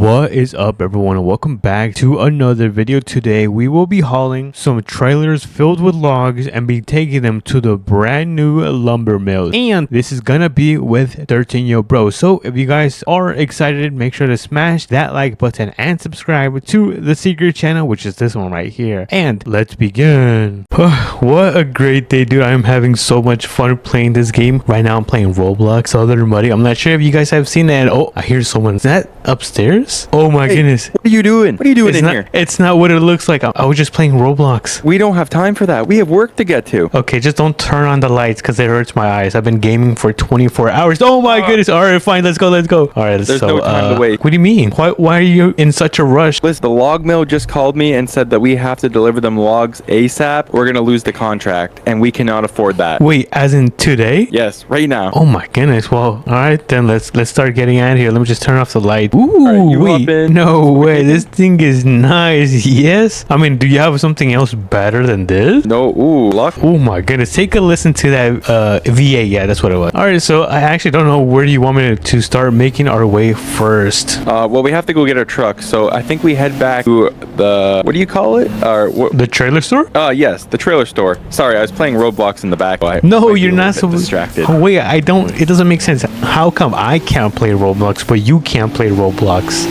What is up, everyone, and welcome back to another video. Today we will be hauling some trailers filled with logs and be taking them to the brand new lumber mill, and this is gonna be with 13-year bro. So if you guys are excited, make sure to smash that like button and subscribe to the secret channel, which is this one right here, and let's begin. What a great day, dude. I'm having so much fun playing this game right now. I'm playing Roblox, other buddy. I'm not sure if you guys have seen it. Oh, I hear someone. Is that upstairs? Oh my goodness. What are you doing? What are you doing in here? It's not what it looks like. I was just playing Roblox. We don't have time for that. We have work to get to. Okay, just don't turn on the lights because it hurts my eyes. I've been gaming for 24 hours. Oh my goodness. All right, fine. Let's go. All right. There's no time to wait. What do you mean? Why are you in such a rush? Listen, the log mill just called me and said that we have to deliver them logs ASAP. We're going to lose the contract and we cannot afford that. Wait, as in today? Yes, right now. Oh my goodness. Well, all right, then let's start getting out of here. Let me just turn off the light. Ooh, right, wait. No way. This thing is nice. Yes. I mean, do you have something else better than this? No. Ooh, luck. Oh my goodness. Take a listen to that VA. Yeah, that's what it was. All right, so I actually don't know where do you want me to start making our way first. Well, we have to go get our truck. So I think we head back to the, what do you call it? The trailer store? Yes, the trailer store. Sorry, I was playing Roblox in the back. No, you're not so distracted. Oh, wait, it doesn't make sense. How come I can't play Roblox, but you can't play Roblox?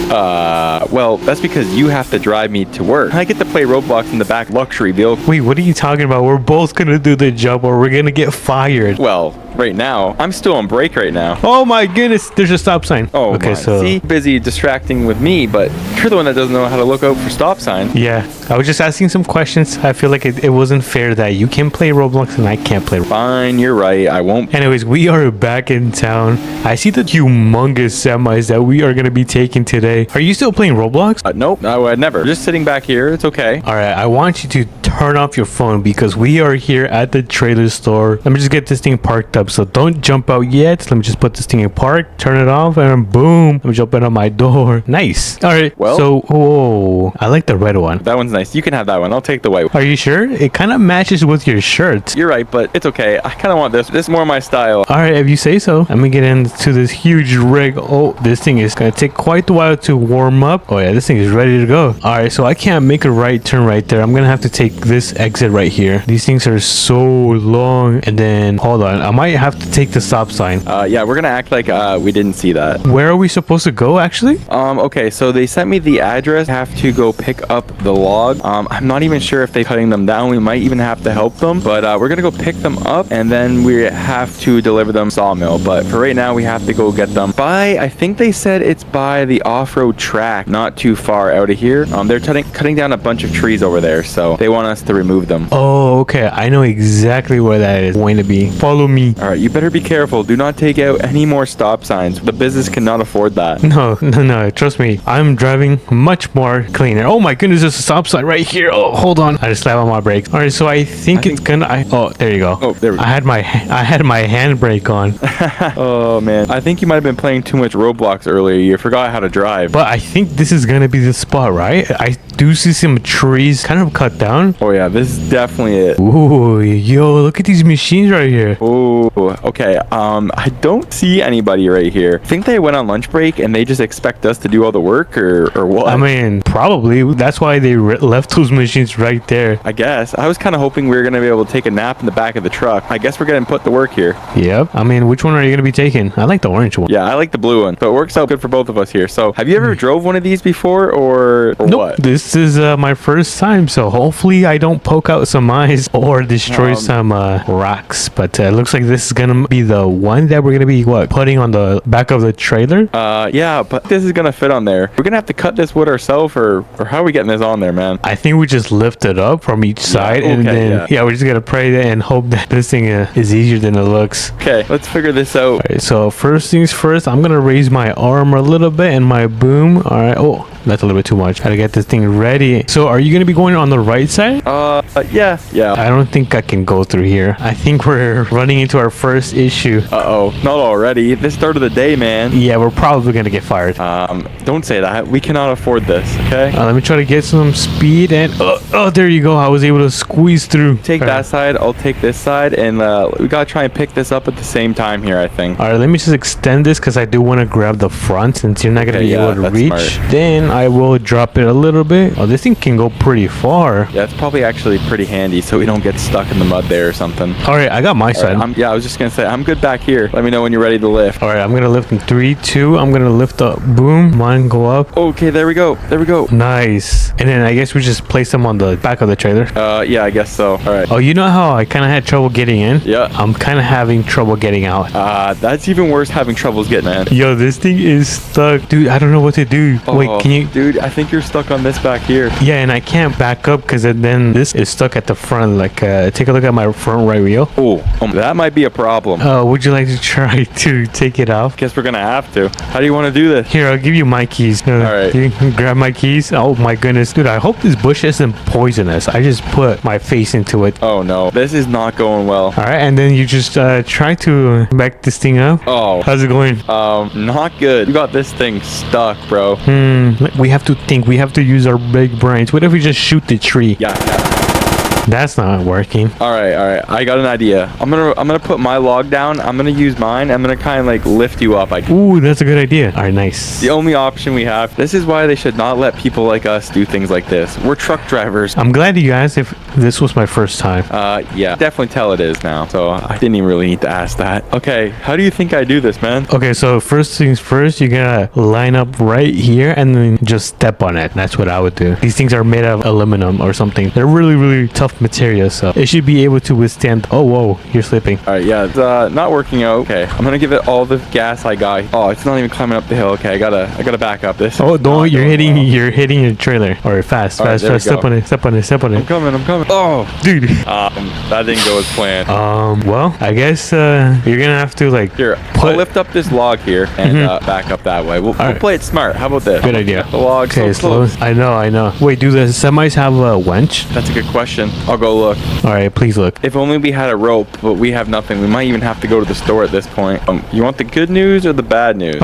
Well, that's because you have to drive me to work. I get to play Roblox in the back luxury vehicle. Wait, what are you talking about? We're both gonna do the job or we're gonna get fired. Well, right now, I'm still on break right now. Oh my goodness, there's a stop sign. Oh, okay, so see, busy distracting with me, but you're the one that doesn't know how to look out for stop signs. Yeah, I was just asking some questions. I feel like it wasn't fair that you can play Roblox and I can't play. Fine, you're right. I won't. Anyways, we are back in town. I see the humongous semis that we are gonna be taking today. Are you still playing Roblox? Nope, I would never. Just sitting back here. It's okay. All right, I want you to turn off your phone because we are here at the trailer store. Let me just get this thing parked up. So don't jump out yet. Let me just put this thing in park, turn it off, and boom, I'm jumping on my door. Nice. All right. Well, so, oh, I like the red one. That one's nice. You can have that one. I'll take the white one. Are you sure? It kind of matches with your shirt. You're right, but it's okay. I kind of want this. This is more my style. All right, if you say so. Let me get into this huge rig. Oh, this thing is going to take quite a while to warm up. Oh, yeah, this thing is ready to go. All right, so I can't make a right turn right there. I'm going to have to take this exit right here. These things are so long. And then, hold on. I might have to take the stop sign. Yeah, we're going to act like we didn't see that. Where are we supposed to go, actually? Okay, so they sent me the address. Have to go pick up the log. I'm not even sure if they're cutting them down. We might even have to help them. But we're going to go pick them up. And then we have to deliver them sawmill. But for right now, we have to go get them by, I think they said it's by the off-road track, not too far out of here. They're cutting down a bunch of trees over there, so they want us to remove them. Oh, okay. I know exactly where that is going to be. Follow me. All right, you better be careful. Do not take out any more stop signs. The business cannot afford that. No. Trust me. I'm driving much more cleaner. Oh my goodness, there's a stop sign right here. Oh, hold on. I just slammed on my brakes. All right, so I think it's gonna. Oh, there you go. Oh, there we go. I had my handbrake on. Oh man, I think you might have been playing too much Roblox earlier. You forgot how to drive. But I think this is gonna be the spot, right? I do see some trees kind of cut down. Oh yeah, this is definitely it. Ooh, yo, look at these machines right here. Oh, okay. I don't see anybody right here. I think they went on lunch break and they just expect us to do all the work or what? I mean, probably. That's why they left those machines right there. I guess. I was kind of hoping we were going to be able to take a nap in the back of the truck. I guess we're going to put the work here. Yep. I mean, which one are you going to be taking? I like the orange one. Yeah, I like the blue one. So it works out good for both of us here. So have you ever drove one of these before or nope. What? This is my first time. So hopefully I don't poke out some eyes or destroy some rocks. But it looks like this is going to be the one that we're going to be, putting on the back of the trailer? Yeah, but this is going to fit on there. We're going to have to cut this wood ourselves or how are we getting this on there, man? I think we just lift it up from each side and then, we're just going to pray and hope that this thing is easier than it looks. Okay, let's figure this out. All right, so first things first, I'm going to raise my arm a little bit and my boom. All right. Oh, that's a little bit too much. Gotta get this thing ready. So are you gonna be going on the right side? Yeah. I don't think I can go through here. I think we're running into our first issue. Uh-oh, not already. This start of the day, man. Yeah, we're probably gonna get fired. Don't say that. We cannot afford this, okay? Let me try to get some speed and oh, there you go. I was able to squeeze through. Take that side, I'll take this side, and we gotta try and pick this up at the same time here, I think. All right, let me just extend this because I do want to grab the front since you're not gonna be able to reach. Smart. Then I will drop it a little bit. Oh, this thing can go pretty far. Yeah, it's probably actually pretty handy so we don't get stuck in the mud there or something. All right, I got my side. Right, I was just gonna say, I'm good back here. Let me know when you're ready to lift. All right, I'm gonna lift in 3, 2. I'm gonna lift up. Boom. Mine go up. Okay, there we go. There we go. Nice. And then I guess we just place them on the back of the trailer. Yeah, I guess so. All right. Oh, you know how I kind of had trouble getting in? Yeah. I'm kind of having trouble getting out. That's even worse having troubles getting in. Yo, this thing is stuck. Dude, I don't know what to do. Oh, wait, can you... Dude, I think you're stuck on this back here. Yeah, and I can't back up because then this is stuck at the front. Like, take a look at my front right wheel. Oh, that might be a problem. Would you like to try to take it off? Guess we're gonna have to. How do you want to do this? Here, I'll give you my keys. All right. You can grab my keys. Oh my goodness. Dude, I hope this bush isn't poisonous. I just put my face into it. Oh no, this is not going well. All right, and then you just try to back this thing up. Oh. How's it going? Not good. You got this thing stuck, bro. We have to think. We have to use our big brains. What if we just shoot the tree? Yeah. That's not working. All right. I got an idea. I'm gonna put my log down. I'm gonna use mine. I'm gonna kind of like lift you up. Ooh, that's a good idea. All right, nice. The only option we have. This is why they should not let people like us do things like this. We're truck drivers. I'm glad you asked if this was my first time. Yeah, definitely tell it is now. So I didn't even really need to ask that. Okay, how do you think I do this, man? Okay, so first things first, you gotta line up right here and then just step on it. That's what I would do. These things are made of aluminum or something. They're really, really tough material, so it should be able to withstand. Oh, whoa, you're slipping. All right, yeah, it's not working out. Okay, I'm gonna give it all the gas I got. Oh, it's not even climbing up the hill. Okay, I gotta back up this. Oh, don't, you're hitting your trailer. All right, fast. Step on it. I'm coming. Oh, dude. That didn't go as planned. Well, I guess you're gonna have to like here. I'll lift up this log here and back up that way. We'll play it smart. How about this? Good idea. The log. Okay, so close. I know. Wait, do the semis have a winch? That's a good question. I'll go look. All right, please look. If only we had a rope, but we have nothing. We might even have to go to the store at this point. You want the good news or the bad news?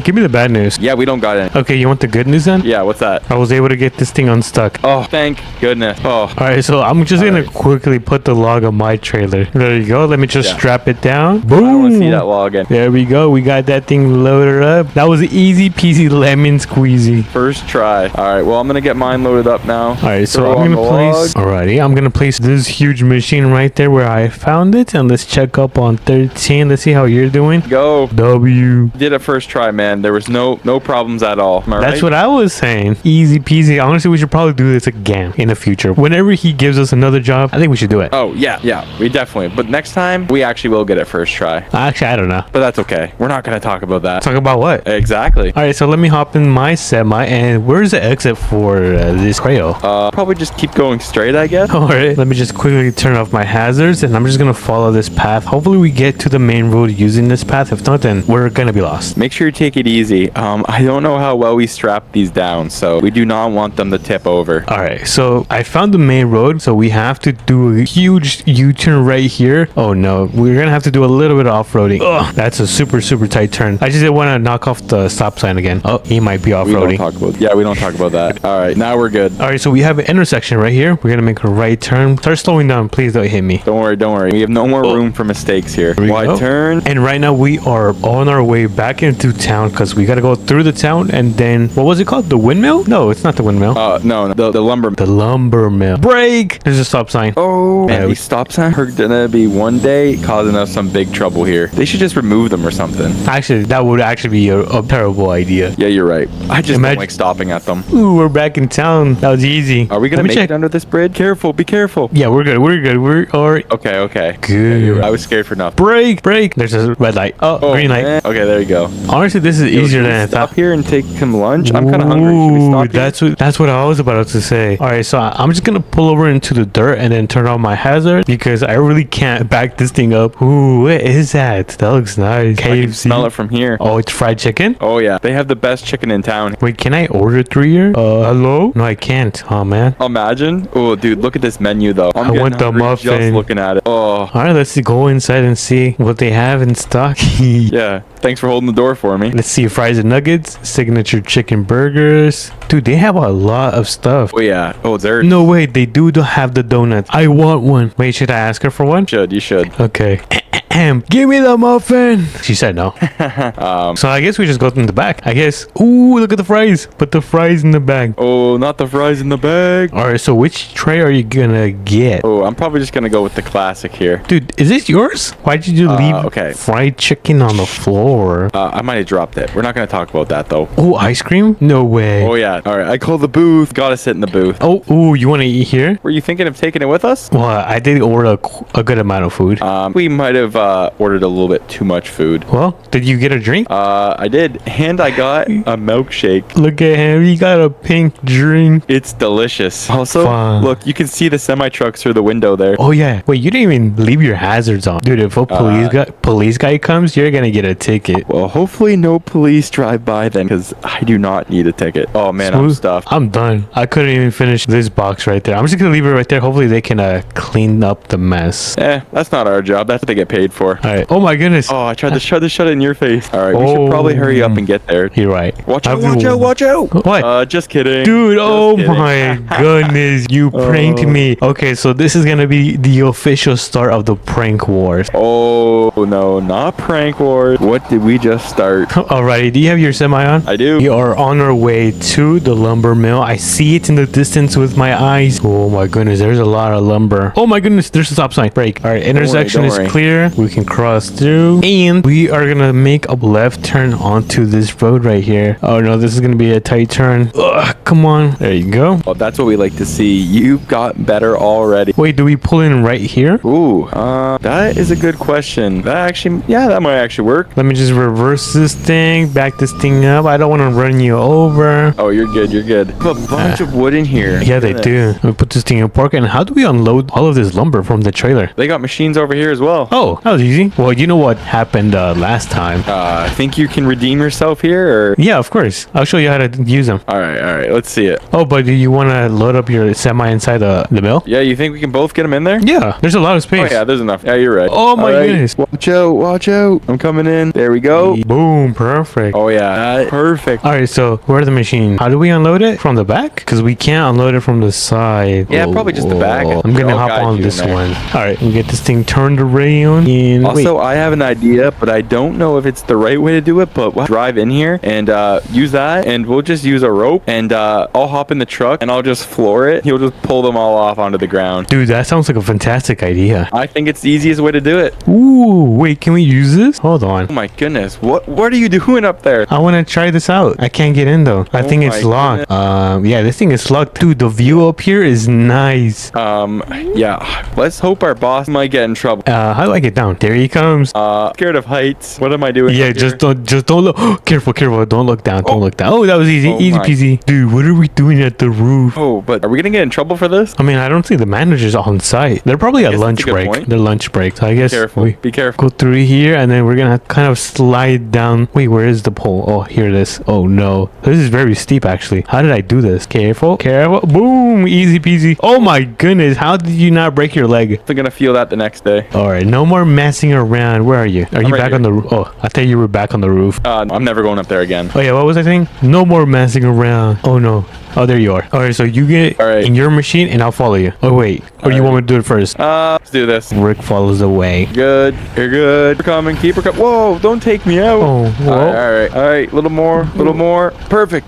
Give me the bad news. Yeah, we don't got any. Okay, you want the good news then? Yeah, what's that? I was able to get this thing unstuck. Oh, thank goodness. Oh. All right, so I'm just gonna quickly put the log on my trailer. There you go. Let me just strap it down. Boom. I want to see that log in. There we go. We got that thing loaded up. That was easy peasy lemon squeezy. First try. All right, well, I'm gonna get mine loaded up now. All right, so I'm gonna place. Alrighty, I'm gonna place this huge machine right there where I found it, and let's check up on 13. Let's see how you're doing. Go. W. Did it first try, man. There was no problems at all. Am I That's right? what I was saying. Easy peasy. Honestly, we should probably do this again in the future. Whenever he gives us another job, I think we should do it. Oh, yeah, we definitely. But next time, we actually will get it first try. Actually, I don't know. But that's okay. We're not going to talk about that. Talk about what? Exactly. All right, so let me hop in my semi, and where's the exit for this trail? Probably just keep going straight, I guess. All right, let me just quickly turn off my hazards, and I'm just going to follow this path. Hopefully, we get to the main road using this path. If not, then we're going to be lost. Make sure you take it easy. I don't know how well we strap these down, so we do not want them to tip over. All right, so I found the main road, so we have to do a huge U-turn right here. Oh no, we're gonna have to do a little bit of off-roading. Oh, that's a super tight turn. I just didn't want to knock off the stop sign again. Oh, he might be off-roading. We don't talk about that. All right, now we're good. All right, so we have an intersection right here. We're gonna make a right turn. Start slowing down, please. Don't hit me. Don't worry. We have no more room for mistakes here. Wide turn. And right now we are on our way back into town because we gotta go through the town and then what was it called? The windmill? No, it's not the windmill. No, the lumber. The lumber mill. Brake! There's a stop sign. Oh, man, these stop signs are gonna be one day causing us some big trouble here. They should just remove them or something. Actually, that would actually be a terrible idea. Yeah, you're right. I just don't like stopping at them. Ooh, we're back in town. That was easy. Are we gonna make it under this bridge? Careful, be careful. careful. Yeah, we're good. We're good. We're all right. Okay, okay. Good. I was scared for nothing. Brake. There's a red light. Oh, green light. Man. Okay, there you go. Honestly, this is Yo, easier should we than I stop thought. here and take some lunch. I'm kind of hungry. Should we stop here? That's what I was about to say. All right, so I'm just gonna pull over into the dirt and then turn on my hazard because I really can't back this thing up. Ooh, what is that? That looks nice. I can KFC. smell it from here. Oh, it's fried chicken. Oh yeah, they have the best chicken in town. Wait, can I order through here? Hello? No, I can't. Oh man. Imagine. Oh, dude, look at this menu though. I want the Just muffin. looking at it. Oh, All right, let's go inside and see what they have in stock. yeah. Thanks for holding the door for me. Let's see, fries and nuggets, signature chicken burgers. Dude, they have a lot of stuff. Oh yeah. Oh, there. No way, they do have the donuts. I want one. Wait, should I ask her for one? You should. Okay. Give me the muffin. She said no. So I guess we just go in the back. I guess. Ooh, look at the fries. Put the fries in the bag. Oh, not the fries in the bag. All right, so which tray are you gonna get? Oh, I'm probably just gonna go with the classic here. Dude, is this yours? Why did you leave okay. fried chicken on the floor? I might have dropped it. We're not gonna talk about that though. Oh, ice cream? No way. Oh yeah. All right. I call the booth. Gotta sit in the booth. Oh, ooh, you want to eat here? Were you thinking of taking it with us? Well, I did order a good amount of food. We might have ordered a little bit too much food. Well, did you get a drink? I did, and I got a milkshake. Look at him. He got a pink drink. It's delicious. Also, Fun. look, you can see the semi trucks through the window there. Oh yeah. Wait, you didn't even leave your hazards on, dude. If a police guy comes, you're gonna get a ticket. Well, hopefully no police drive by then, because I do not need a ticket. Oh man, I'm Smooth. stuffed. I'm done. I couldn't even finish this box right there. I'm just gonna leave it right there. Hopefully they can clean up the mess. That's not our job. That's what they get paid for. All right. Oh my goodness. Oh, I tried to shut it in your face. All right, we should probably hurry up and get there. You're right. Watch out. What? Just kidding. Dude, Just oh kidding. my goodness, you pranked me. Okay, so this is gonna be the official start of the prank wars. Oh no, not prank wars. What did we just start? Alrighty, do you have your semi on? I do. We are on our way to the lumber mill. I see it in the distance with my eyes. Oh my goodness, there's a lot of lumber. Oh my goodness, there's a stop sign. Brake. All right, intersection is clear. We can cross through, and we are gonna make a left turn onto this road right here. Oh no, this is gonna be a tight turn. Ugh, come on. There you go. Oh, that's what we like to see. You've got better already. Wait, do we pull in right here? Ooh, that is a good question. That might actually work. Let me just reverse this thing, back this thing up. I don't want to run you over. Oh, you're good. You're good. Have a bunch of wood in here. Yeah, they do. Let me put this thing in park. And how do we unload all of this lumber from the trailer? They got machines over here as well. Oh, that was easy. Well, you know what happened last time? I think you can redeem yourself here, or? Yeah, of course. I'll show you how to use them. All right. Let's see it. Oh, but do you want to load up your semi inside the mill? Yeah, you think we can both get them in there? Yeah, there's a lot of Oh space. yeah, there's enough. Yeah, you're right. Oh, my All right. goodness. Watch out. I'm coming in. There we go. Boom, perfect. Oh yeah, perfect. All right, so where's the machine? How do we unload it? From the back? Because we can't unload it from the side. Yeah, probably just the back. I'm gonna I'll hop guide on you this in there. one. All right, we get this thing turned around. And Also, I have an idea, but I don't know if it's the right way to do it. But we'll drive in here and use that, and we'll just use a rope, and I'll hop in the truck and I'll just floor it. He'll just pull them all off onto the ground. dude, that sounds like a fantastic idea. I think it's the easiest way to do it. Ooh, wait, can we use this? Hold on. Oh my goodness, what are you doing up there? I want to try this out. I can't get in though. I think it's my locked. Yeah, this thing is locked. Dude, the view up here is nice. Yeah, let's hope our boss might get in trouble. How do I get down? There he comes. Scared of heights. What am I doing? Yeah, up here? just don't look. Careful. Don't look down. Don't look down. Oh, that was easy. Oh Easy my. peasy. Dude, what are we doing at the roof? Oh, but are we gonna get in trouble for this? I mean, I don't see the managers on site. They're probably at guess that's lunch a good break. point. They're lunch break. So I guess Careful. we Be careful. go through here and then we're gonna kind of slide down. Wait, where is the pole? Oh, here it is. Oh no, this is very steep actually. How did I do this? Careful. Boom, easy peasy. Oh my goodness, how did you not break your leg? I'm gonna feel that the next day. All right, no more messing around. Where are you? Are you right back here. on the roof? Oh, I thought you were back on the roof. I'm never going up there again. Oh yeah, what was I saying? No more messing around. Oh no. Oh, there you are. All right, so you get in your machine and I'll follow you. Oh wait, or you want me to do it first? Let's do this. Rick follows away. Good. You're good. We're coming. Keep her coming. Whoa! Don't take me out. Oh, whoa. All right. Little more. Perfect.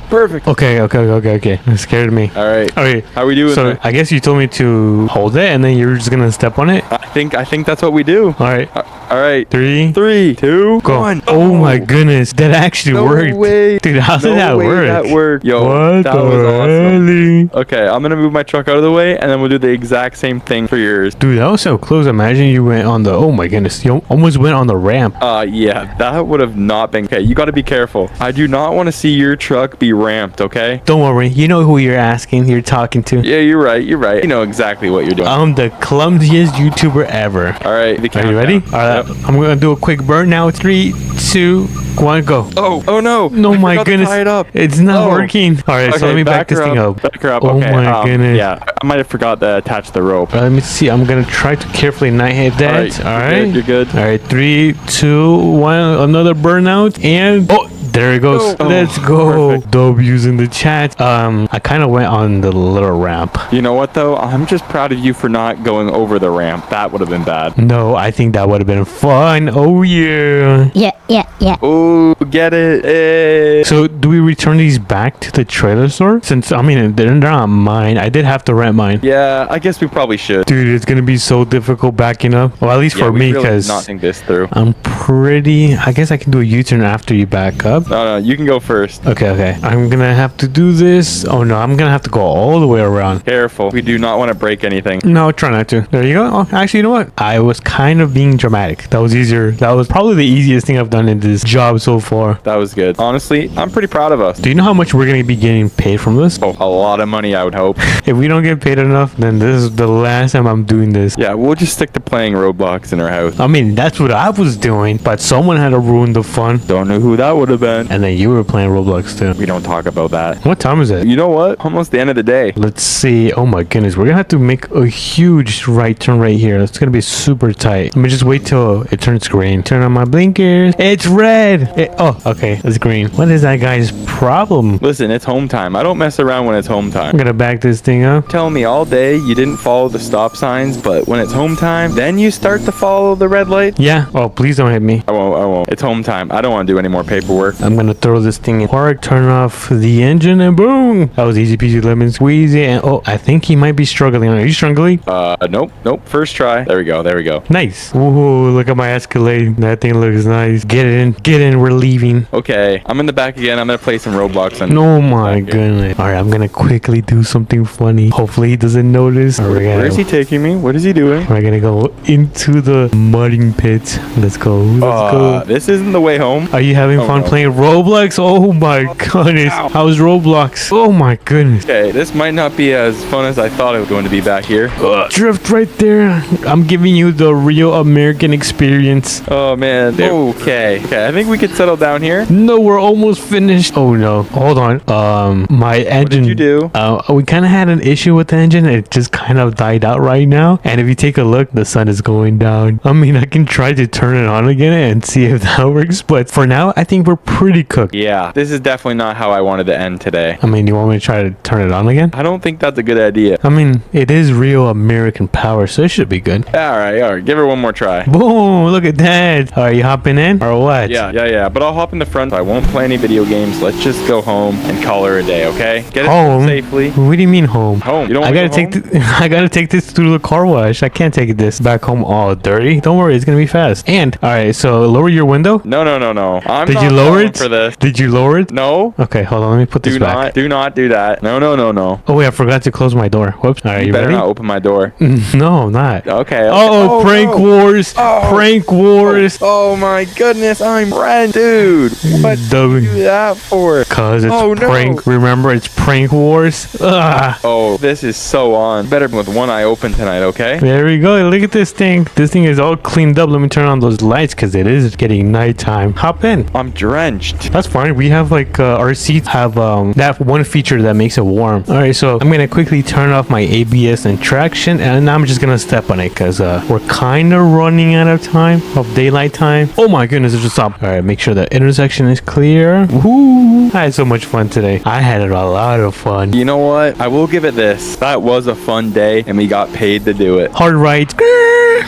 Okay. It scared me. All right. Okay. How we doing? So there? I guess you told me to hold it and then you're just gonna step on it. I think that's what we do. All right. All right. 3, 3, 2, go. 1. Oh my goodness, that actually No worked. way. Dude, how did No that way work? that worked. Yo, What that the was Awesome. Okay, I'm gonna move my truck out of the way, and then we'll do the exact same thing for yours. Dude, that was so close. Imagine you went on the, oh my goodness, you almost went on the ramp. Yeah, that would have not been okay. You got to be careful. I do not want to see your truck be ramped, okay? Don't worry, you know who you're asking, you're talking to. Yeah, you're right. You're right. You know exactly what you're doing. I'm the clumsiest YouTuber ever. All right, Are you ready? All right, Yep. I'm gonna do a quick burn now. 3, 2, 1, go. Oh no! No, I my forgot to goodness, tie it up. it's not Oh. working. All right, so let me back this her thing up. Back her up. Oh Okay. my goodness. Yeah, I might have forgot to attach the rope. Let me see. I'm gonna try to carefully not hit that. All right. You're good. All right. 3, 2, 1. Another burnout, and oh, there it goes. Oh, Let's go. perfect. W's in the chat. I kind of went on the little ramp. You know what though? I'm just proud of you for not going over the ramp. That would have been bad. No, I think that would have been fun. Oh yeah. Yeah. Oh, get it. Hey. So do we return these back to the trailer store? Since I mean they're not mine. I did have to rent mine. Yeah, I guess we probably should. Dude, it's gonna be so difficult backing up. Well, at least Yeah, for we me, really did because not think this through. I'm pretty. I guess I can do a U-turn after you back up. No, you can go first. Okay. I'm gonna have to do this. Oh no, I'm gonna have to go all the way around. Careful. We do not want to break anything. No, try not to. There you go. Oh, actually, you know what? I was kind of being dramatic. That was easier. That was probably the easiest thing I've done in this job so far. That was good. Honestly, I'm pretty proud of us. Do you know how much we're gonna be getting paid from this? Oh, a lot of money, I would hope. If we don't get paid enough, then this is the last time I'm doing this. Yeah, we'll just stick to playing Roblox in our house. I mean, that's what I was doing, but someone had to ruin the fun. Don't know who that would have been. And then you were playing Roblox too. We don't talk about that. What time is it? You know what? Almost the end of the day. Let's see. Oh my goodness, we're gonna have to make a huge right turn right here. It's gonna be super tight. Let me just wait till it turns green. Turn on my blinkers. It's red. Oh, okay, it's green. What is that guy's problem? Listen, it's home time. I don't mess around when it's home time. I'm gonna back this thing up. Telling me all day you didn't follow the stop signs, but when it's home time, then you start to follow the red light? Yeah. Oh, please don't hit me. I won't. It's home time. I don't want to do any more paperwork. I'm gonna throw this thing in park, turn off the engine, and boom! That was easy peasy lemon squeezy. And oh, I think he might be struggling. Are you struggling? Nope. First try. There we go. Nice. Ooh, look at my Escalade. That thing looks nice. Get in. We're leaving. Okay, I'm in the back again. I'm gonna play some Roblox. Oh my goodness. All right, I'm gonna quickly do something funny. Hopefully he doesn't notice. Where is he taking me? What is he doing? We're gonna go into the mudding pit. Let's go. This isn't the way home. Are you having fun no. playing Roblox? Oh my goodness. Ow. How's Roblox? Oh my goodness. Okay, this might not be as fun as I thought it was going to be back here. Drift right there. I'm giving you the real American experience. Oh man. Okay, I think we could settle down here. No, we're almost finished. Oh no. Hold on. My engine. What did you do? We kind of had an issue with the engine. It just kind of died out right now. And if you take a look, the sun is going down. I mean, I can try to turn it on again and see if that works. But for now, I think we're pretty cooked. Yeah, this is definitely not how I wanted to end today. I mean, you want me to try to turn it on again? I don't think that's a good idea. I mean, it is real American power, so it should be good. All right. Give her one more try. Boom! Look at that. Are you hopping in or what? Yeah. But I'll hop in the front. I won't play any video games. Let's just go home and call her a day, okay? Get it Home? safely. What do you mean home? Home. You don't I want gotta to take I gotta take this through the car wash. I can't take this back home all dirty. Don't worry, it's gonna be fast. And all right, so lower your window. No. I'm Did not you lower falling it for this. Did you lower it? No. Okay, hold on. Let me put this back. Do not do that. No. Oh wait, I forgot to close my door. Whoops. All right, you Better ready? not open my door. No, not. Okay. Oh, prank no. wars! Oh. Prank wars! Oh my goodness, I'm red, dude. What did you do that for? Cause it's Oh, no. prank. Remember, it's prank wars. Ah. Oh, this is so on. Better with one eye open tonight, okay? There we go. Look at this thing. This thing is all cleaned up. Let me turn on those lights because it is getting nighttime. Hop in. I'm drenched. That's fine. We have like our seats have that one feature that makes it warm. All right, so I'm gonna quickly turn off my ABS and traction, and I'm just gonna step on it because we're kind of running out of time of daylight time. Oh my goodness, it just stopped. All right, make sure the intersection is clear. Woohoo! I had so much fun today. I had a lot of fun. You know what? I will give it this. That was a fun day, and we got paid to do it. Hard right.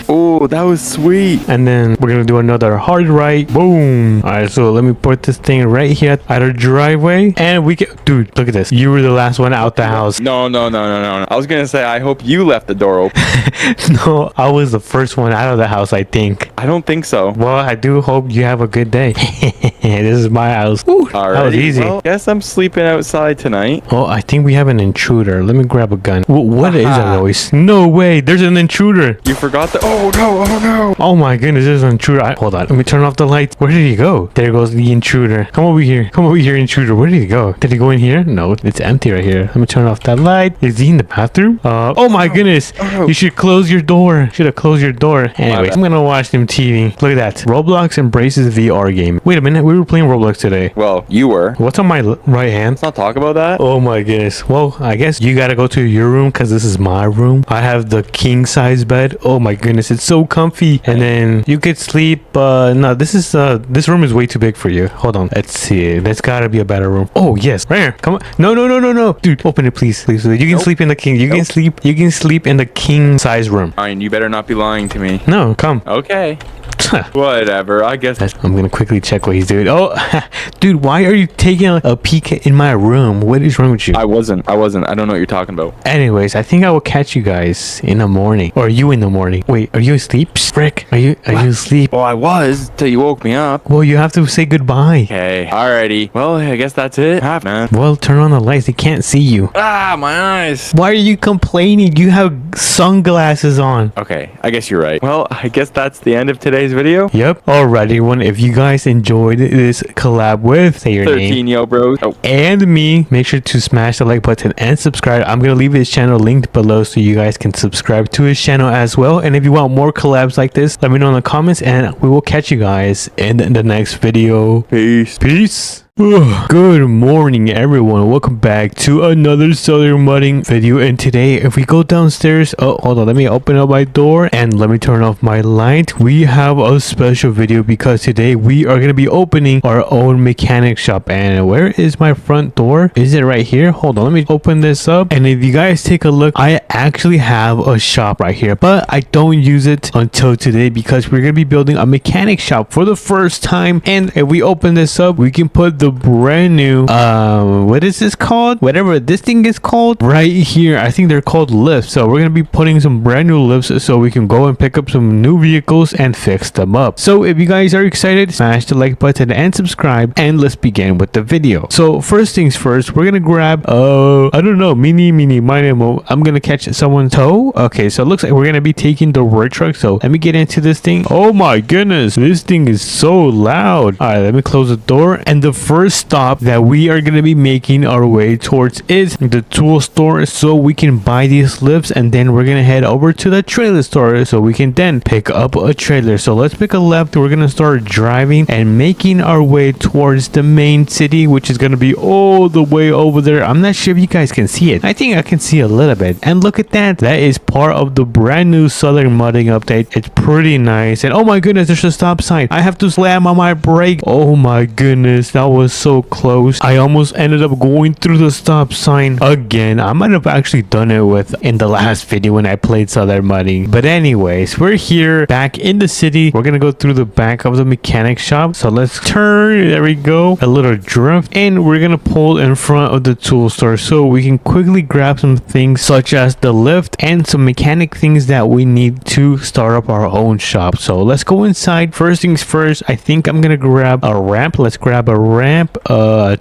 Oh, that was sweet. And then we're gonna do another hard right. Boom. All right, so let me put this thing right here at our driveway, and we can. Dude, look at this. You were the last one out the house. No. I was gonna say, I hope you left the door open. No, I was the first one out of the house, I think. I don't think so. Well, I do hope you have a good day. This is my house. Ooh, that was easy. Well, guess I'm sleeping outside tonight. Oh, I think we have an intruder. Let me grab a gun. What is that noise? No way. There's an intruder. You forgot the. Oh no. Oh my goodness, there's an intruder. Hold on. Let me turn off the lights. Where did he go? There goes the intruder. Come over here. Come over here, intruder. Where did he go? Did he go in here? No, it's empty right here. Let me turn off that light. Is he in the bathroom? Oh my goodness. You should close your door. Should have closed your door. Anyways, I'm gonna watch them TV. Look at that. Roblox embraces VR game. Wait a minute. We were playing Roblox today. Well, you were. What's on my right hand? Let's not talk about that. Oh my goodness. Well, I guess you gotta go to your room because this is my room. I have the king size bed. Oh my goodness, it's so comfy. And then you could sleep. No, this room is way too big for you. Hold on. Let's see. There's gotta be a better room. Oh yes, right here. Come on. No. Dude, open it, please. You can sleep in the king. You can sleep in the king size room. Fine, you better not be lying to me. No, come. Okay. Whatever, I guess. I'm gonna quickly check what he's doing. Oh, dude, why are you taking a peek in my room? What is wrong with you? I wasn't. I don't know what you're talking about. Anyways, I think I will catch you guys in the morning. Or you in the morning. Wait, are you asleep? Psst, Frick, are you asleep? Well, I was till you woke me up. Well, you have to say goodbye. Okay, alrighty. Well, I guess that's it. Man. Well, turn on the lights. They can't see you. Ah, my eyes. Why are you complaining? You have sunglasses on. Okay, I guess you're right. Well, I guess that's the end of today's video. Yep. Alright, everyone. If you guys enjoyed this collab with, say your 13 name, yo bros. Oh. and me, make sure to smash the like button and subscribe. I'm gonna leave his channel linked below so you guys can subscribe to his channel as well. And if you want more collabs like this, let me know in the comments, and we will catch you guys in the next video. Peace. Good morning, everyone. Welcome back to another Southern Mudding video. And today, if we go downstairs, oh, hold on, let me open up my door and let me turn off my light. We have a special video because today we are going to be opening our own mechanic shop. And where is my front door? Is it right here? Hold on, let me open this up. And if you guys take a look, I actually have a shop right here, but I don't use it until today because we're going to be building a mechanic shop for the first time. And if we open this up, we can put the brand new what is this called, whatever this thing is called, right here. I think they're called lifts. So we're gonna be putting some brand new lifts so we can go and pick up some new vehicles and fix them up. So if you guys are excited, smash the like button and subscribe, and let's begin with the video. So first things first, we're gonna grab I don't know, mini mimo. I'm gonna catch someone's toe. Okay, so it looks like we're gonna be taking the work truck. So let me get into this thing. Oh my goodness, this thing is so loud. All right, let me close the door. And the first stop that we are going to be making our way towards is the tool store so we can buy these lifts, and then we're going to head over to the trailer store so we can then pick up a trailer. So let's pick a left. We're going to start driving and making our way towards the main city, which is going to be all the way over there. I'm not sure if you guys can see it. I think I can see a little bit. And look at that. That is part of the brand new Southern Mudding update. It's pretty nice. And oh my goodness, there's a stop sign. I have to slam on my brake. Oh my goodness, that was so close. I almost ended up going through the stop sign again. I might have actually done it in the last video when I played Southern Mudding. But anyways, we're here back in the city. We're gonna go through the back of the mechanic shop. So let's turn. There we go. A little drift, and we're gonna pull in front of the tool store so we can quickly grab some things such as the lift and some mechanic things that we need to start up our own shop. So let's go inside. First things first, I think I'm gonna grab a ramp. Let's grab a ramp.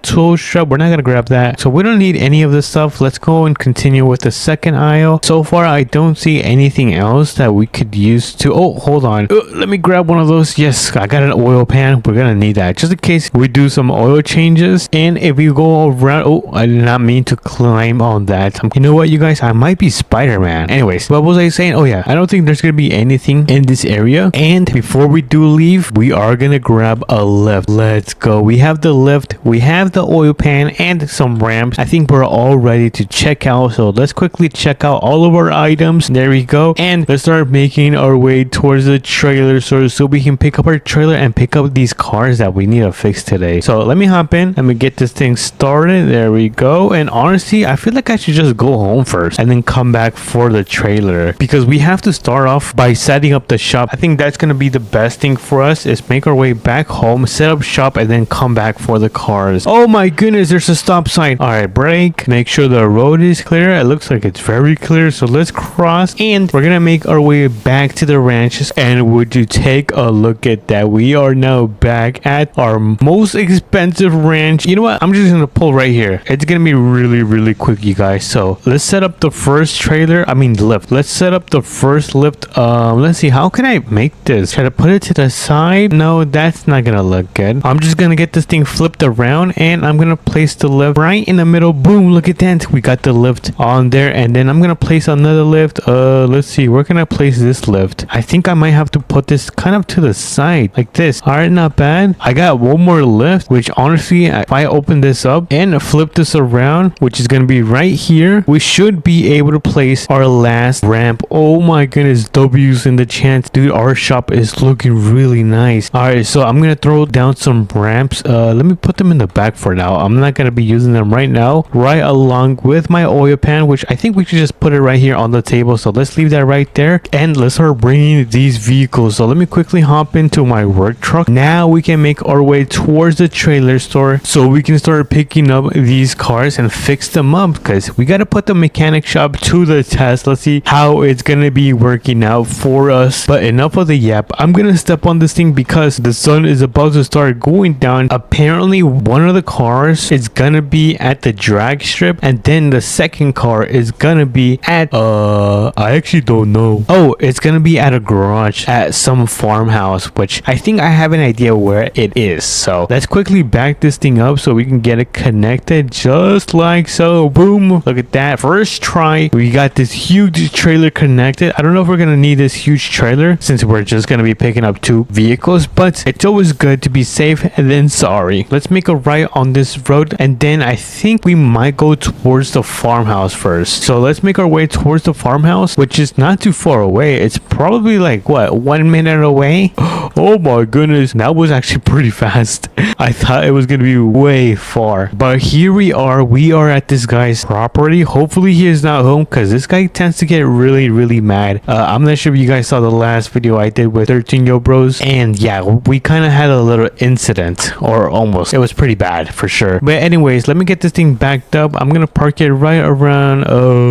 Tool shop, we're not gonna grab that, so we don't need any of this stuff. Let's go and continue with the second aisle. So far I don't see anything else that we could use to hold on, let me grab one of those. Yes, I got an oil pan. We're gonna need that just in case we do some oil changes. And if we go around, I did not mean to climb on that. You know what, you guys, I might be Spider-Man. Anyways, what was I saying? Oh yeah, I don't think there's gonna be anything in this area. And before we do leave, we are gonna grab a lift. Let's go. We have the lift, we have the oil pan and some ramps. I think we're all ready to check out. So let's quickly check out all of our items. There we go. And let's start making our way towards the trailer so we can pick up our trailer and pick up these cars that we need to fix today. So let me hop in. Let me get this thing started. There we go. And honestly, I feel like I should just go home first and then come back for the trailer, because we have to start off by setting up the shop. I think that's going to be the best thing for us, is make our way back home, set up shop, and then come back for the cars. Oh my goodness, there's a stop sign. All right, brake. Make sure the road is clear. It looks like it's very clear. So let's cross, and we're going to make our way back to the ranches. And would you take a look at that? We are now back at our most expensive ranch. You know what? I'm just going to pull right here. It's going to be really quick, you guys. So let's set up the first trailer. I mean lift. Let's set up the first lift. Let's see, how can I make this? Try to put it to the side. No, that's not gonna look good. I'm just gonna get this thing flipped around, and I'm gonna place the lift right in the middle. Boom, look at that. We got the lift on there, and then I'm gonna place another lift. Let's see, where can I place this lift? I think I might have to put this kind of to the side like this. All right, not bad. I got one more lift, which honestly, if I open this up and flip this around, which is gonna be right here, we should be able to place our last ramp. Oh my goodness, W's in the chance. Dude, our shop is looking really nice. All right, so I'm gonna throw down some ramps. Let me put them in the back for now. I'm not gonna be using them right now, right along with my oil pan, which I think we should just put it right here on the table. So let's leave that right there, and let's start bringing these vehicles. So let me quickly hop into my work truck. Now we can make our way towards the trailer store so we can start picking up these cars and fix them up, because we got to put the mechanic shop to the test. Let's see how it's gonna be working out for us. But enough of the yap. I'm gonna step on this thing because the sun is about to start going down. Apparently one of the cars is gonna be at the drag strip, and then the second car is gonna be at I actually don't know. Oh, it's gonna be at a garage at some farmhouse, which I think I have an idea where it is. So let's quickly back this thing up so we can get it connected just like so. Boom, look at that. First try, we got this huge trailer connected. I don't know if we're gonna need this huge trailer since we're just gonna be picking up 2 vehicles, but it's always good to be safe than sorry. Let's make a right on this road, and then I think we might go towards the farmhouse first. So let's make our way towards the farmhouse, which is not too far away. It's probably like what, 1 minute away. Oh my goodness, that was actually pretty fast. I thought it was gonna be way far, but here we are. We are at this guy's property. Hopefully he is not home, because this guy tends to get really mad. I'm not sure if you guys saw the last video I did with 13 Yo Bros, and yeah, we kind of had a little incident, or almost. It was pretty bad for sure. But anyways, let me get this thing backed up. I'm gonna park it right around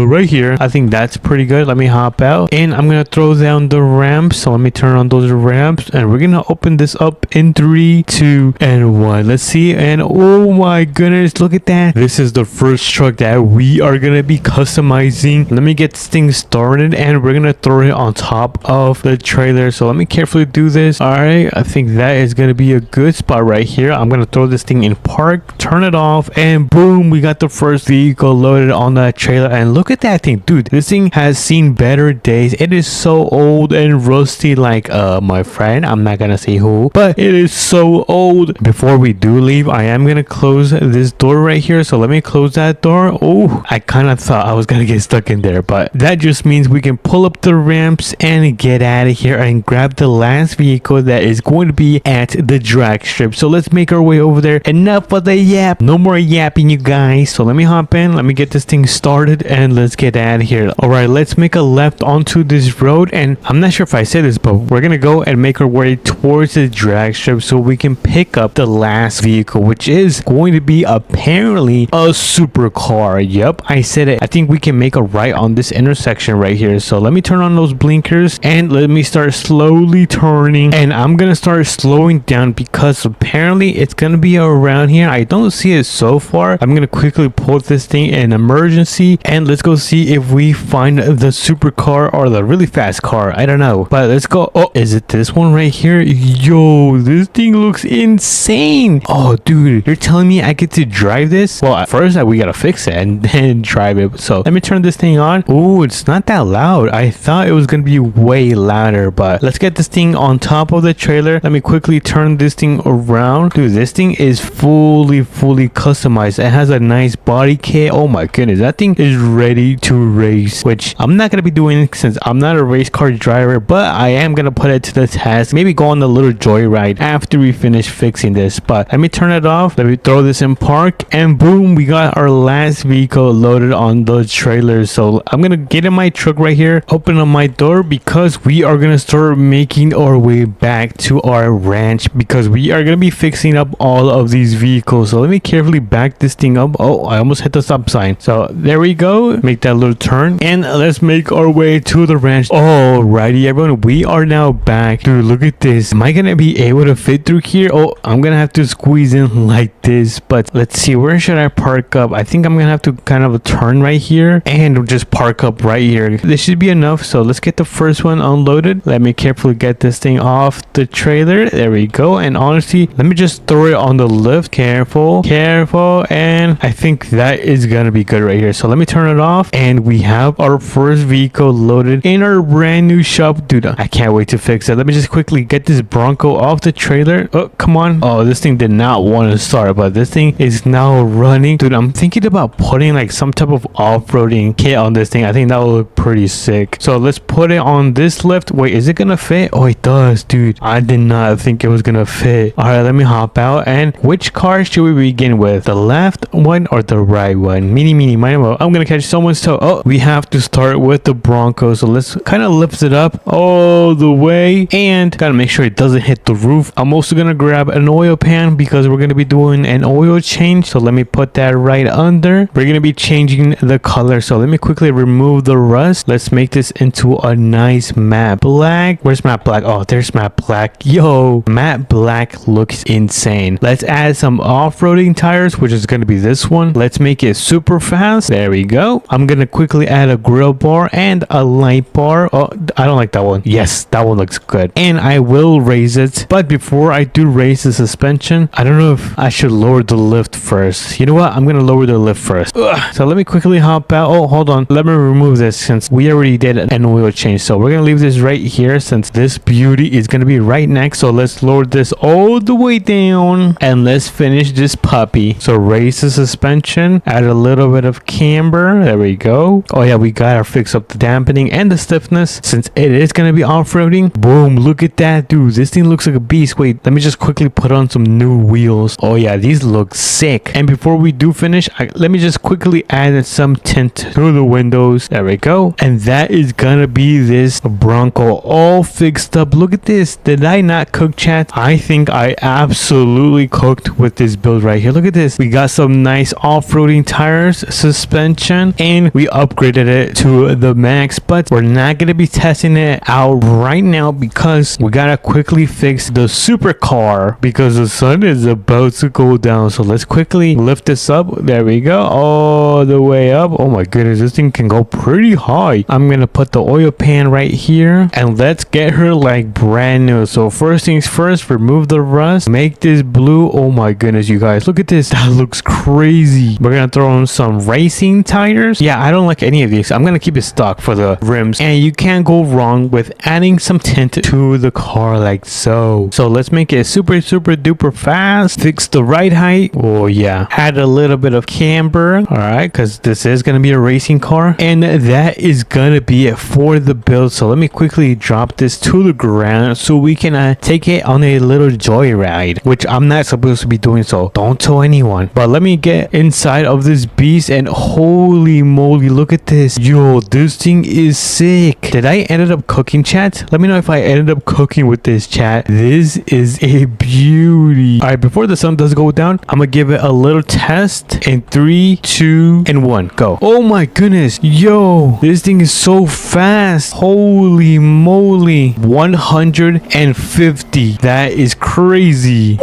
right here. I think that's pretty good. Let me hop out, and I'm gonna throw down the ramps. So let me turn on those ramps, and we're gonna open this up in 3, 2, and 1. Let's see. And oh my goodness, look at that. This is the first truck that we are gonna be customizing. Let me get this thing started, and we're gonna throw it on top of the trailer. So let me carefully do this. All right, I think that is gonna be a good spot right here. I'm gonna throw this thing in park, turn it off, and boom, we got the first vehicle loaded on that trailer. And look at that thing, dude. This thing has seen better days. It is so old and rusty, like my friend, I'm not gonna say who, but it is so old. Before we do leave, I am gonna close this door right here. So let me close that door. Oh, I kind of thought I was gonna get stuck in there, but that just means we can pull up the ramps and get out of here and grab the last vehicle that is going to be at the drag strip. So let's make our way over there. Enough of the yap. No more yapping, you guys. So let me hop in. Let me get this thing started, and let's get out of here. All right, let's make a left onto this road, and I'm not sure if I said this, but we're gonna go and make our way towards the drag strip so we can pick up the last vehicle, which is going to be apparently a supercar. Yep, I said it. I think we can make a right on this intersection right here. So let me turn on those blinkers, and let me start slowly turning, and I'm gonna start slowing down because apparently it's gonna be around here. I don't see it so far. I'm gonna quickly pull this thing in emergency, and let's go see if we find the supercar or the really fast car. I don't know, but let's go. Oh, is it this one right here? Yo, this thing looks insane. Oh dude, you're telling me I get to drive this? Well, at first we gotta fix it and then drive it. So let me turn this thing on. Oh, it's not that loud. I thought it was gonna be way louder, but let's get this thing on top of the trailer. Let me quickly turn this thing around. Dude, this thing is fully customized. It has a nice body kit. Oh my goodness, that thing is ready to race, which I'm not gonna be doing since I'm not a race car driver, but I am gonna put it to the test. Maybe go on a little joyride after we finish fixing this. But let me turn it off. Let me throw this in park, and boom, we got our last vehicle loaded on the trailer. So I'm gonna get in my truck right here, open up my door, because we are gonna start making our way back to our ranch, because we are gonna be fixing up all of these vehicles. So let me carefully back this thing up. Oh, I almost hit the stop sign. So there we go. Make that little turn, and let's make our way to the ranch. Alrighty, everyone, we are now back. Dude, look at this. Am I gonna be able to fit through here? Oh, I'm gonna have to squeeze in like this. But let's see, where should I park up? I think I'm gonna have to kind of turn right here and just park up right here. This should be enough. So let's get the first one unloaded. Let me carefully get this thing off the trailer. There we go. And honestly, let me just throw it on the lift. Careful, and I think that is gonna be good right here. So let me turn it off, and we have our first vehicle loaded in our brand new shop. Dude, I can't wait to fix it. Let me just quickly get this Bronco off the trailer. Oh, come on. Oh, this thing did not want to start, but this thing is now running. Dude, I'm thinking about putting like some type of off-roading kit on this thing. I think that will look pretty sick. So let's put it on this lift. Wait, is it gonna fit? Oh, it does, dude. I did not think it was gonna fit. All right, let me hop out. And which car should we begin with? The left one or the right one? Meeny, miny, mo. I'm gonna catch someone's toe. Oh, we have to start with the Bronco. So let's kind of lift it up all the way, and gotta make sure it doesn't hit the roof. I'm also gonna grab an oil pan because we're gonna be doing an oil change. So let me put that right under. We're gonna be changing the color. So let me quickly remove the rust. Let's make this into a nice matte black. Where's matte black? Oh, there's matte black. Yo, matte black looks insane. Let's add some off-roading tires, which is gonna be this one. Let's make it super fast. There we go. I'm gonna quickly add a grill bar and a light bar. Oh, I don't like that one. Yes, that one looks good. And I will raise it. But before I do raise the suspension, I don't know if I should lower the lift first. You know what? I'm gonna lower the lift first. Ugh. So let me quickly hop out. Oh, hold on. Let me remove this since we already did an oil change. So we're gonna leave this right here since this beauty is gonna be right next. So let's lower this all the way down, and let's finish this puppy. So raise the suspension, add a little bit of camber. There we go. Oh yeah, we gotta fix up the dampening and the stiffness since it is gonna be off-roading. Boom, look at that, dude. This thing looks like a beast. Wait, let me just quickly put on some new wheels. Oh yeah, these look sick. And before we do finish, let me just quickly add some tint to the windows. There we go. And that is gonna be this Bronco all fixed up. Look at this. Did I not cook, chat? I think I absolutely cooked with this build right here. Look at this. We got some nice off-roading tires, suspension, and we upgraded it to the max, but we're not gonna be testing it out right now because we gotta quickly fix the supercar because the sun is about to go down. So let's quickly lift this up. There we go, all the way up. Oh my goodness, this thing can go pretty high. I'm gonna put the oil pan right here, and let's get her like brand new. So first things first, remove the rust, make this blue. Oh my goodness, you guys, look at this. That looks crazy. We're gonna throw in some racing tires. Yeah, I don't like any of these. I'm gonna keep it stock for the rims, and you can't go wrong with adding some tint to the car like so. So let's make it super duper fast. Fix the ride height. Oh yeah, add a little bit of camber. All right, because this is gonna be a racing car, and that is gonna be it for the build. So let me quickly drop this to the ground so we can take it on a little joyride, which I'm not supposed to be doing, so don't tell anyone. But let me get inside of this beast, and holy moly, look at this. Yo, this thing is sick. Did I ended up cooking, chat? Let me know if I ended up cooking with this, chat. This is a beauty. All right, before the sun does go down, I'm gonna give it a little test in 3, 2, and 1. Go. Oh my goodness. Yo, this thing is so fast. Holy moly. 150. That is crazy.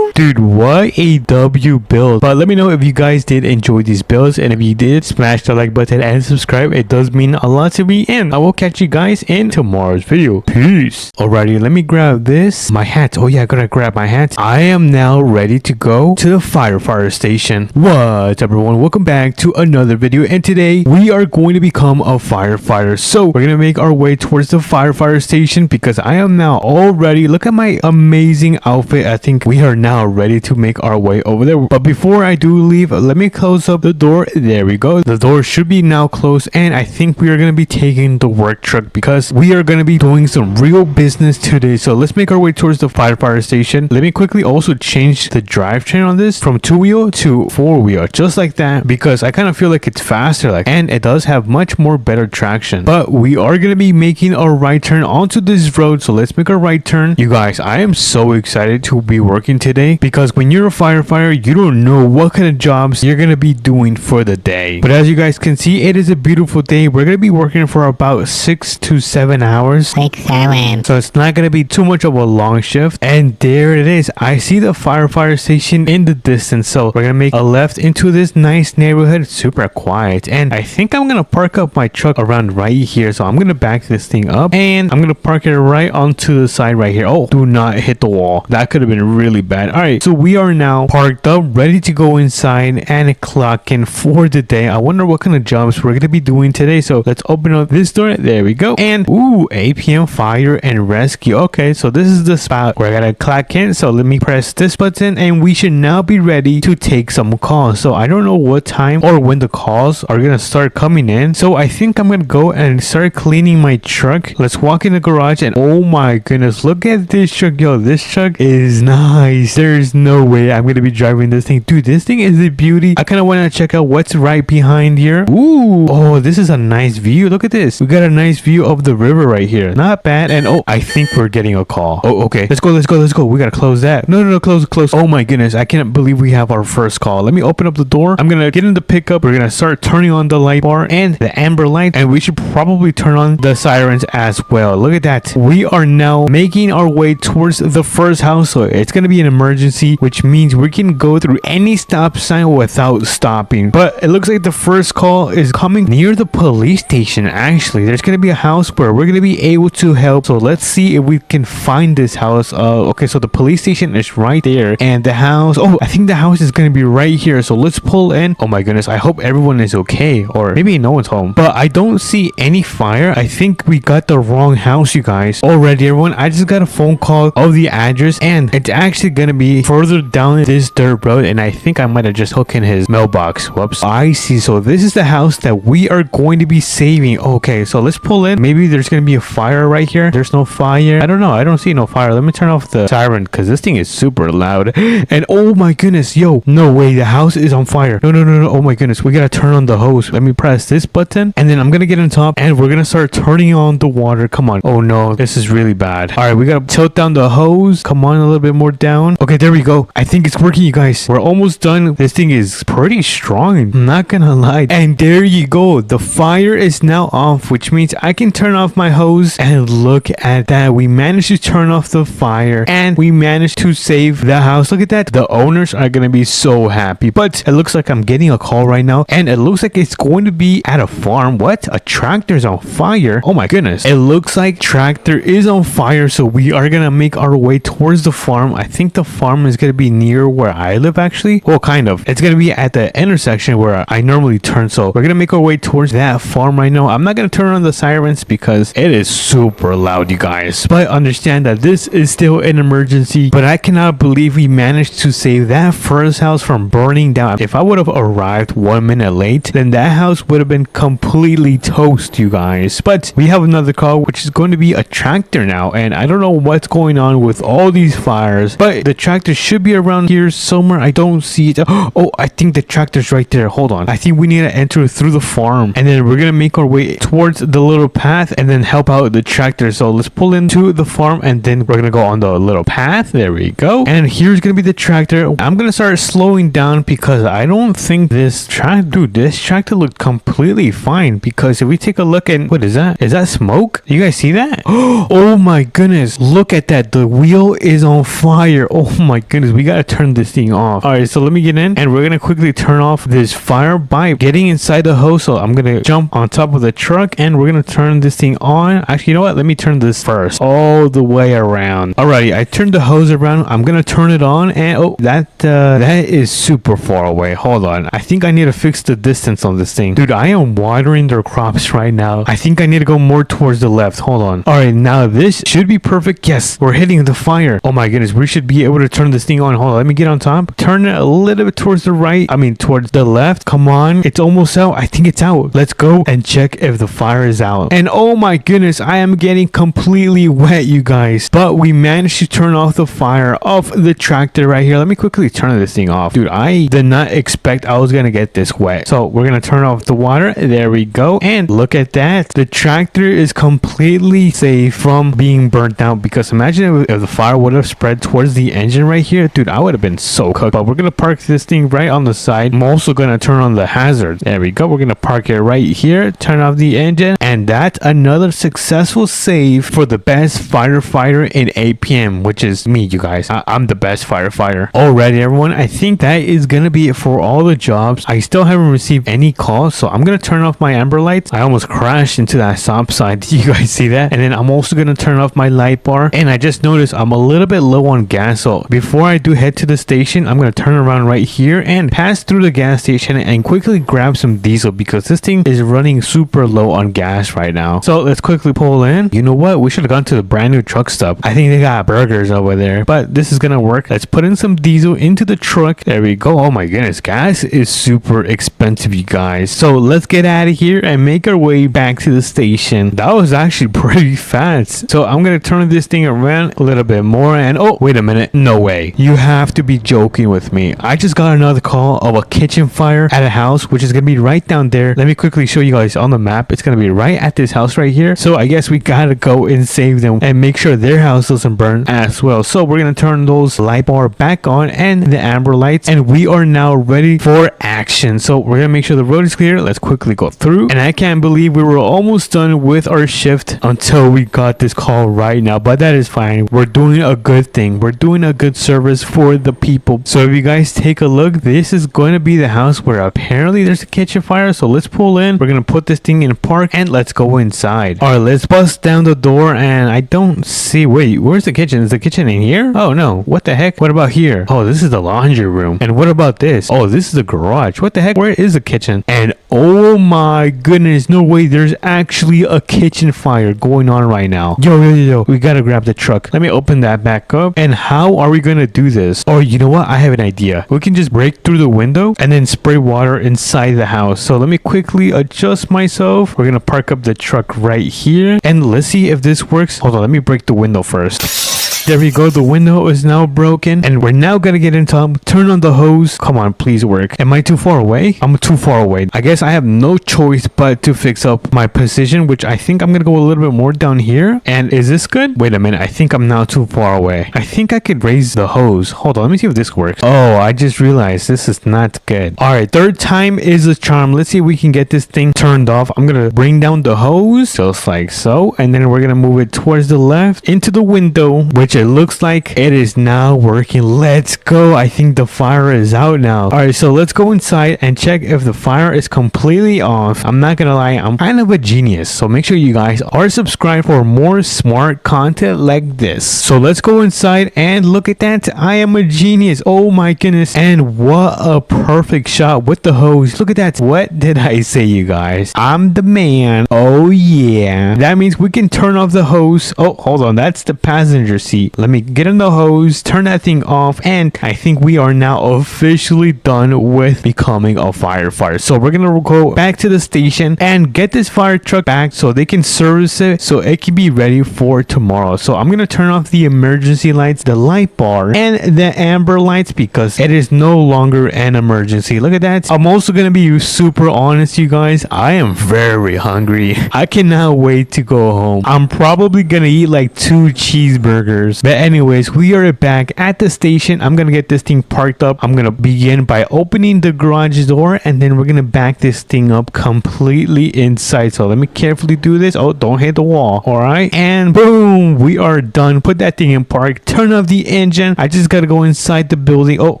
Dude, what a W build. But let me know if you guys did enjoy these builds, and if you did, smash the like button and subscribe. It does mean a lot to me, and I will catch you guys in tomorrow's video. Peace. Alrighty, let me grab this. My hat. Oh yeah, I gotta grab my hat. I am now ready to go to the firefighter station. What's up, everyone? Welcome back to another video, and today we are going to become a firefighter. So we're gonna make our way towards the firefighter station because I am now all ready. Look at my amazing outfit. I think we are now ready to make our way over there. But before I do leave, let me close up the door. There we go. The door should be now closed, and I think we are going to be taking the work truck because we are going to be doing some real business today. So let's make our way towards the firefighter station. Let me quickly also change the drivetrain on this from 2-wheel to 4-wheel, just like that, because I kind of feel like it's faster, and it does have much more better traction. But we are going to be making a right turn onto this road, so let's make a right turn. You guys, I am so excited to be working today because when you're a firefighter, you don't know what kind of jobs you're going to be doing for the day. But as you guys can see, it is a beautiful day. We're going to be working for about 6 to 7 hours. 6, 7. So it's not going to be too much of a long shift. And there it is. I see the firefighter station in the distance. So we're going to make a left into this nice neighborhood. Super quiet. And I think I'm going to park up my truck around right here. So I'm going to back this thing up and I'm going to park it right onto the side right here. Oh, do not hit the wall. That could have been really bad. All right. So we are now parked up, ready to go inside and clock in for the day. I wonder what kind of jobs we're going to be doing today. So let's open up this door. There we go. And ooh, APM fire and rescue. Okay, so this is the spot where I gotta clock in. So let me press this button and we should now be ready to take some calls. So I don't know what time or when the calls are gonna start coming in. So I think I'm gonna go and start cleaning my truck. Let's walk in the garage and oh my goodness, look at this truck. Yo, this truck is nice. There's no way I'm gonna be driving this thing. Dude, this thing is a beauty. I kind of want to check out what's right behind here. Ooh, oh, this is a nice view. Look at this. We got a nice view of the river right here. Not bad. And oh, I think we're getting a call. Oh, okay. Let's go. We gotta close that. No, close. Oh my goodness, I can't believe we have our first call. Let me open up the door. I'm gonna get in the pickup. We're gonna start turning on the light bar and the amber light, and we should probably turn on the sirens as well. Look at that. We are now making our way towards the first house. So it's gonna be an emergency, which means we can go through any stop sign without stopping. But it looks like the first call is coming near the police station. Actually, there's gonna be a house where we're gonna be able to help. So let's see if we can find this house. Okay, so the police station is right there, and the house, oh, I think the house is gonna be right here. So let's pull in. Oh my goodness, I hope everyone is okay, or maybe no one's home, but I don't see any fire. I think we got the wrong house, you guys. Already, everyone, I just got a phone call of the address, and it's actually gonna be further down this dirt road, and I think I might have just hooked in his mailbox. Whoops. I see. So this is the house that we are going to be saving. Okay, so let's pull in. Maybe there's gonna be a fire right here. There's no fire. I don't know. I don't see no fire. Let me turn off the siren because this thing is super loud. And oh my goodness, yo, no way, the house is on fire. No. Oh my goodness, we gotta turn on the hose. Let me press this button, and then I'm gonna get on top, and we're gonna start turning on the water. Come on. Oh no, this is really bad. All right, we gotta tilt down the hose. Come on, a little bit more down. Okay, there we go. I think it's working, you guys. We're almost done. This thing is pretty strong, I'm not gonna lie. And there you go. The fire is now off, which means I can turn off my hose, and look at that. We managed to turn off the fire, and we managed to save the house. Look at that. The owners are gonna be so happy. But it looks like I'm getting a call right now, and it looks like it's going to be at a farm. What? A tractor's on fire? Oh my goodness. It looks like tractor is on fire, so we are gonna make our way towards the farm. I think the farm is gonna be near where I live, actually. Well, kind of. It's gonna be at the intersection where I normally turn, so we're gonna make our way towards that farm right now. I'm not gonna turn on the sirens because it is super loud, you guys. But understand that this is still an emergency, but I cannot believe we managed to save that first house from burning down. If I would have arrived 1 minute late, then that house would have been completely toast, you guys. But we have another call, which is going to be a tractor now, and I don't know what's going on with all these fires, but the tractor should be around here somewhere. I don't see it. Oh, I think the tractor's right there. Hold on. I think we need to enter through the farm, and then we're gonna make our way towards the little path and then help out the tractor. So let's pull into the farm, and then we're gonna go on the little path. There we go. And here's gonna be the tractor. I'm gonna start slowing down because I don't think this tractor, dude, this tractor looked completely fine. Because if we take a look at, what is that? Is that smoke? You guys see that? Oh my goodness, look at that. The wheel is on fire. Oh my goodness, we gotta turn this thing off. All right, so let me get in, and we're gonna quickly turn off this fire by getting inside the hose. So I'm gonna jump on top of the truck, and we're gonna turn this thing on. Actually, you know what? Let me turn this first all the way around. Alrighty, I turned the hose around. I'm gonna turn it on, and oh, that is super far away. Hold on, I think I need to fix the distance on this thing. Dude, I am watering their crops right now. I think I need to go more towards the left. Hold on. Alright, now this should be perfect. Yes, we're hitting the fire. Oh my goodness, we should be able to turn this thing on. Hold on, let me get on top. Turn it a little bit towards the right. I mean, towards the left. Come on. It's almost out. I think it's out. Let's go and check if the fire is out. And oh my goodness, I am getting completely wet, you guys. But we managed to turn off the fire of the tractor right here. Let me quickly turn this thing off. Dude, I did not expect I was going to get this wet. So we're going to turn off the water. There we go. And look at that. The tractor is completely safe from being burnt out, because imagine if the fire would have spread towards the engine right here. Dude, I would have been so cooked. But we're going to park this thing right on the side. I'm also going to turn on the hazard. There we go. We're going to park it right here. Turn off the engine. And that's another successful save for the best firefighter in APM, which is me, you guys. I'm the best firefighter. Alrighty, everyone. I think that is going to be it for all the jobs. I still haven't received any calls, so I'm going to turn off my amber lights. I almost crashed into that stop sign. Did you guys see that? And then I'm also going to turn off my light bar. And I just noticed I'm a little bit low on gas. So before I do head to the station, I'm going to turn around right here and pass through the gas station and quickly grab some diesel, because this thing is running super low on gas right now. So let's quickly pull in. You know what? We should have gone to the brand new truck stop. I think they got burgers over there, but this is going to work. Let's put in some diesel into the truck. There we go. Oh my goodness. Gas is super expensive, you guys. So let's get out of here and make our way back to the station. That was actually pretty fast. So I'm going to turn this thing around a little bit more. And oh, wait a minute. No way. You have to be joking with me. I just got another call of a kitchen fire at a house, which is going to be right down there. Let me quickly show you guys on the map. It's going to be right at this house right here. So I guess we got to go and save them and make sure their house doesn't burn as well. So we're going to turn those light bar back on and the amber lights, and we are now ready for action. So we're going to make sure the road is clear. Let's quickly go through. And I can't believe we were almost done with our shift until we got this call right now, but that is fine. We're doing a good thing. We're doing a good service for the people. So if you guys take a look, this is going to be the house where apparently there's a kitchen fire. So let's pull in. We're going to put this thing in park and let's go inside. All right, let's bust down the door. And I don't see, wait, where's the kitchen? Is the kitchen in here? Oh no, what the heck? What about here? Oh, this is the laundry room. And what about this? Oh, this is the garage. What the heck? Where is the kitchen? And oh my goodness, no way, there's actually a kitchen fire going on right now. Yo, we gotta grab the truck. Let me open that back up. And how are we gonna do this? Or you know what, I have an idea. We can just break through the window and then spray water inside the house. So let me quickly adjust myself. We're gonna park up the truck right here and let's see if this works. Hold on, let me break the window first. There we go. The window is now broken and we're now gonna get in top. Turn on the hose. Come on, please work. Am I too far away? I'm too far away. I guess I have no choice but to fix up my position, which I think I'm gonna go a little bit more down here. And is this good? Wait a minute. I think I'm now too far away. I think I could raise the hose. Hold on. Let me see if this works. Oh, I just realized this is not good. All right. Third time is a charm. Let's see if we can get this thing turned off. I'm gonna bring down the hose just like so. And then we're gonna move it towards the left into the window, which it looks like it is now working. Let's go. I think the fire is out now. All right, so let's go inside and check if the fire is completely off. I'm not gonna lie, I'm kind of a genius, so make sure you guys are subscribed for more smart content like this. So let's go inside and look at that. I am a genius. Oh my goodness. And what a perfect shot with the hose. Look at that. What did I say, you guys? I'm the man. Oh yeah, that means we can turn off the hose. Oh, hold on, that's the passenger seat. Let me get in the hose, turn that thing off, and I think we are now officially done with becoming a firefighter. So we're gonna go back to the station and get this fire truck back so they can service it so it can be ready for tomorrow. So I'm gonna turn off the emergency lights, the light bar, and the amber lights because it is no longer an emergency. Look at that. I'm also gonna be super honest, you guys. I am very hungry. I cannot wait to go home. I'm probably gonna eat like 2 cheeseburgers. But anyways, we are back at the station. I'm gonna get this thing parked up. I'm gonna begin by opening the garage door and then we're gonna back this thing up completely inside. So let me carefully do this. Oh, don't hit the wall. All right, and boom, we are done. Put that thing in park. Turn off the engine. I just gotta go inside the building. Oh,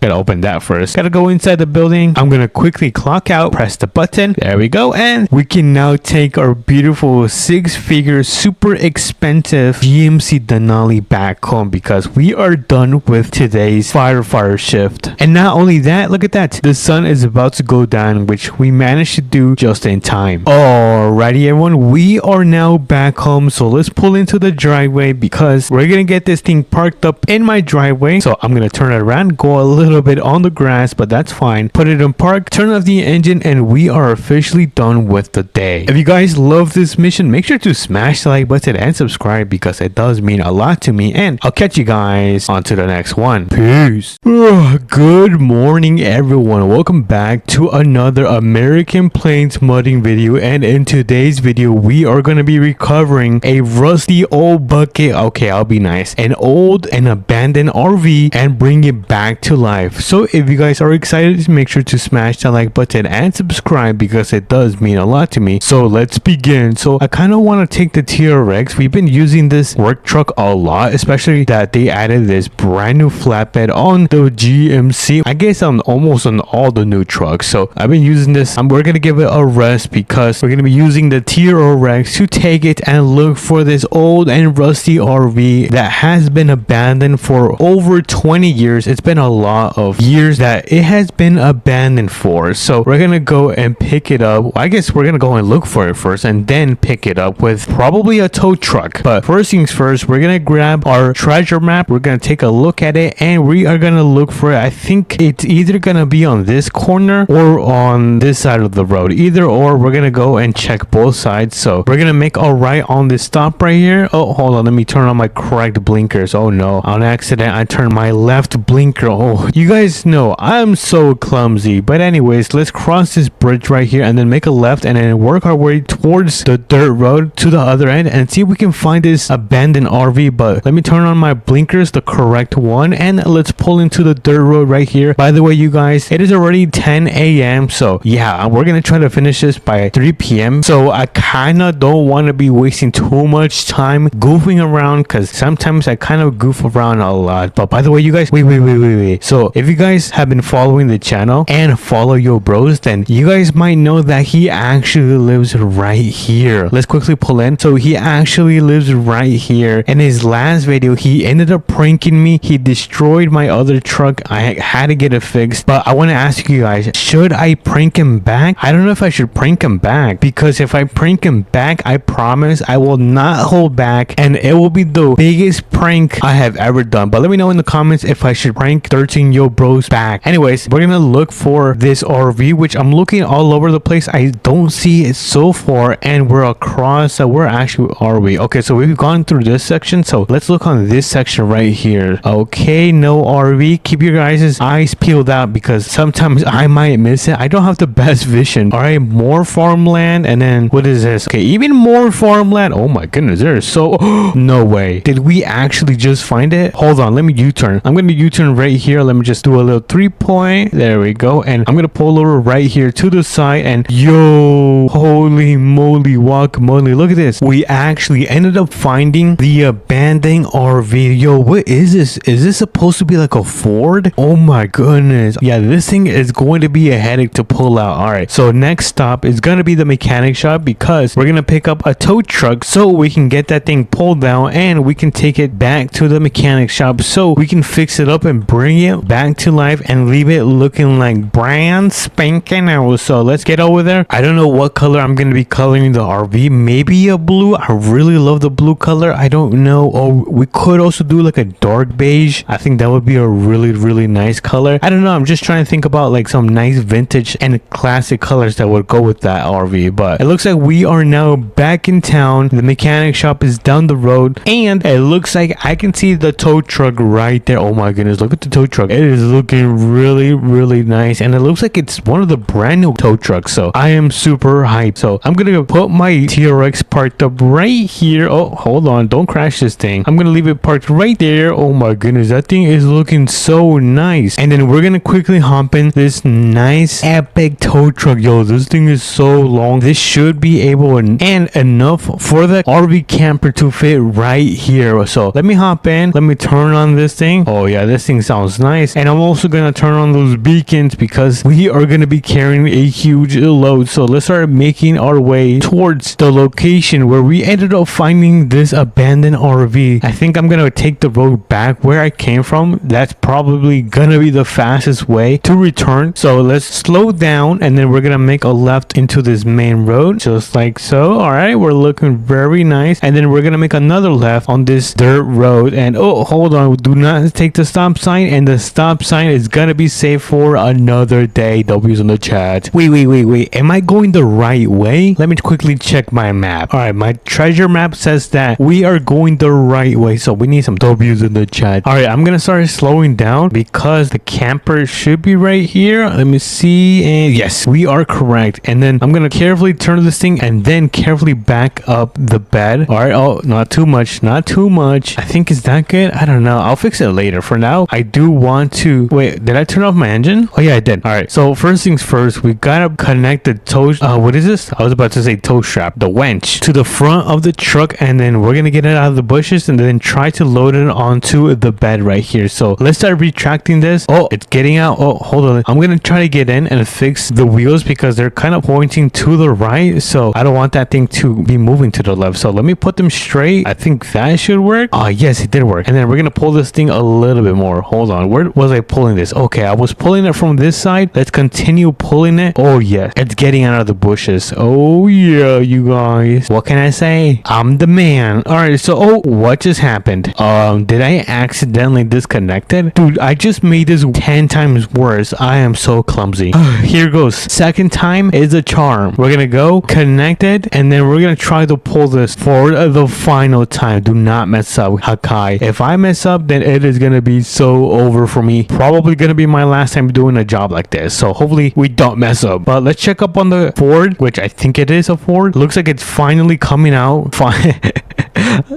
gotta open that first. Gotta go inside the building. I'm gonna quickly clock out, press the button. There we go, and we can now take our beautiful 6-figure super expensive GMC Denali back. back home because we are done with today's firefighter shift. And not only that, look at that. The sun is about to go down, which we managed to do just in time. Alrighty, everyone, we are now back home. So let's pull into the driveway because we're gonna get this thing parked up in my driveway. So I'm gonna turn it around, go a little bit on the grass, but that's fine. Put it in park, turn off the engine, and we are officially done with the day. If you guys love this mission, make sure to smash the like button and subscribe because it does mean a lot to me. And I'll catch you guys on to the next one. Peace. Good morning, everyone. Welcome back to another American Plains mudding video. And in today's video, we are going to be recovering a rusty old bucket. Okay, I'll be nice. An old and abandoned RV and bring it back to life. So if you guys are excited, make sure to smash the like button and subscribe because it does mean a lot to me. So let's begin. So I kind of want to take the TRX. We've been using this work truck a lot, especially that they added this brand new flatbed on the GMC. I guess on almost on all the new trucks. So I've been using this. We're going to give it a rest because we're going to be using the TRX to take it and look for this old and rusty RV that has been abandoned for over 20 years. It's been a lot of years that it has been abandoned for. So we're going to go and pick it up. I guess we're going to go and look for it first and then pick it up with probably a tow truck. But first things first, we're going to grab our treasure map. We're going to take a look at it and we are going to look for it. I think it's either going to be on this corner or on this side of the road. Either or, we're going to go and check both sides. So we're going to make a right on this stop right here. Oh, hold on. Let me turn on my correct blinkers. Oh no. On accident, I turned my left blinker. Oh, you guys know I'm so clumsy. But anyways, let's cross this bridge right here and then make a left and then work our way towards the dirt road to the other end and see if we can find this abandoned RV. But let me turn on my blinkers, the correct one, and let's pull into the dirt road right here. By the way, you guys, it is already 10 a.m. So yeah, we're gonna try to finish this by 3 p.m. So I kind of don't want to be wasting too much time goofing around because sometimes I kind of goof around a lot. But by the way, you guys, wait. So if you guys have been following the channel and follow your bros, then you guys might know that he actually lives right here. Let's quickly pull in. So he actually lives right here. In his last video, he ended up pranking me. He destroyed my other truck. I had to get it fixed. But I want to ask you guys, should I prank him back? I don't know if I should prank him back because if I prank him back, I promise I will not hold back and it will be the biggest prank I have ever done. But let me know in the comments if I should prank 13 Yo Bros back. Anyways, we're gonna look for this RV, which I'm looking all over the place. I don't see it so far and we're across. Where actually are we? Okay, so we've gone through this section. So let's look on this section right here. Okay, no RV. Keep your guys' eyes peeled out because sometimes I might miss it. I don't have the best vision. All right, more farmland, and then what is this? Okay, even more farmland. Oh my goodness, there is so no way. Did we actually just find it? Hold on, let me U-turn. I'm gonna U-turn right here. Let me just do a little 3-point. There we go. And I'm gonna pull over right here to the side. And yo, holy moly, guacamole! Look at this. We actually ended up finding the abandoned RV. Yo, what is this? Is this supposed to be like a Ford? Oh my goodness. Yeah, this thing is going to be a headache to pull out. All right, so next stop is gonna be the mechanic shop because we're gonna pick up a tow truck so we can get that thing pulled down and we can take it back to the mechanic shop so we can fix it up and bring it back to life and leave it looking like brand spanking new. So let's get over there. I don't know what color I'm gonna be coloring the RV. Maybe a blue. I really love the blue color. I don't know. Or we could also do like a dark beige. I think that would be a really nice color. I don't know. I'm just trying to think about like some nice vintage and classic colors that would go with that RV. But it looks like we are now back in town. The mechanic shop is down the road and it looks like I can see the tow truck right there. Oh my goodness, look at the tow truck. It is looking really nice and it looks like it's one of the brand new tow trucks. So I am super hyped. So I'm gonna put my TRX parked up right here. Oh, hold on, don't crash this thing. I'm gonna leave it parked right there. Oh my goodness, that thing is looking so nice. And then we're gonna quickly hop in this nice epic tow truck. Yo, this thing is so long. This should be able and enough for the RV camper to fit right here. So let me hop in. Let me turn on this thing. Oh yeah, this thing sounds nice. And I'm also gonna turn on those beacons because we are gonna be carrying a huge load. So let's start making our way towards the location where we ended up finding this abandoned RV. I think think I'm gonna take the road back where I came from. That's probably gonna be the fastest way to return. So let's slow down, and then we're gonna make a left into this main road, just like so. All right, we're looking very nice. And then we're gonna make another left on this dirt road. And oh, hold on, do not take the stop sign, and the stop sign is gonna be safe for another day. W's in the chat. Wait, am I going the right way? Let me quickly check my map. All right, my treasure map says that we are going the right way, so we need some W's in the chat. All right, I'm gonna start slowing down because the camper should be right here. Let me see, and yes, we are correct. And then I'm gonna carefully turn this thing and then carefully back up the bed. All right, oh, not too much, not too much. I think is that good? I don't know, I'll fix it later. For now, I do want to wait. Did I turn off my engine? Oh yeah, I did. All right, so first things first, we gotta connect the tow what is this? I was about to say tow strap, the winch, to the front of the truck, and then we're gonna get it out of the bushes and then try to load it onto the bed right here. So let's start retracting this. Oh, it's getting out. Oh, hold on, I'm gonna try to get in and fix the wheels because they're kind of pointing to the right, so I don't want that thing to be moving to the left. So let me put them straight. I think that should work. Oh yes, it did work. And then we're gonna pull this thing a little bit more. Hold on, where was I pulling this? Okay, I was pulling it from this side. Let's continue pulling it. Oh yeah, it's getting out of the bushes. Oh yeah, you guys, what can I say? I'm the man. All right, so oh, what just happened? Did I accidentally disconnected? Dude, I just made this 10 times worse. I am so clumsy. Here goes. Second time is a charm. We're gonna go connect it, and then we're gonna try to pull this for the final time. Do not mess up, Hakai. If I mess up, then it is gonna be so over for me. Probably gonna be my last time doing a job like this, so hopefully we don't mess up. But let's check up on the Ford, which I think it is a Ford. Looks like it's finally coming out. Fine.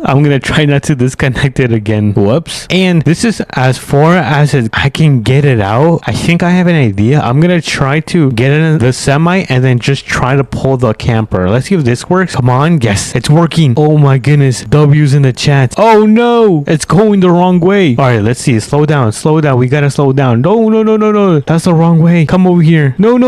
I'm gonna try not to disconnect it again. Whoops. And this is as far as I can get it out. I think I have an idea. I'm gonna try to get it in the semi and then just try to pull the camper. Let's see if this works. Come on. Yes, it's working. Oh my goodness. W's in the chat. Oh no, it's going the wrong way. All right, let's see. Slow down. We gotta slow down. No. That's the wrong way. Come over here. No.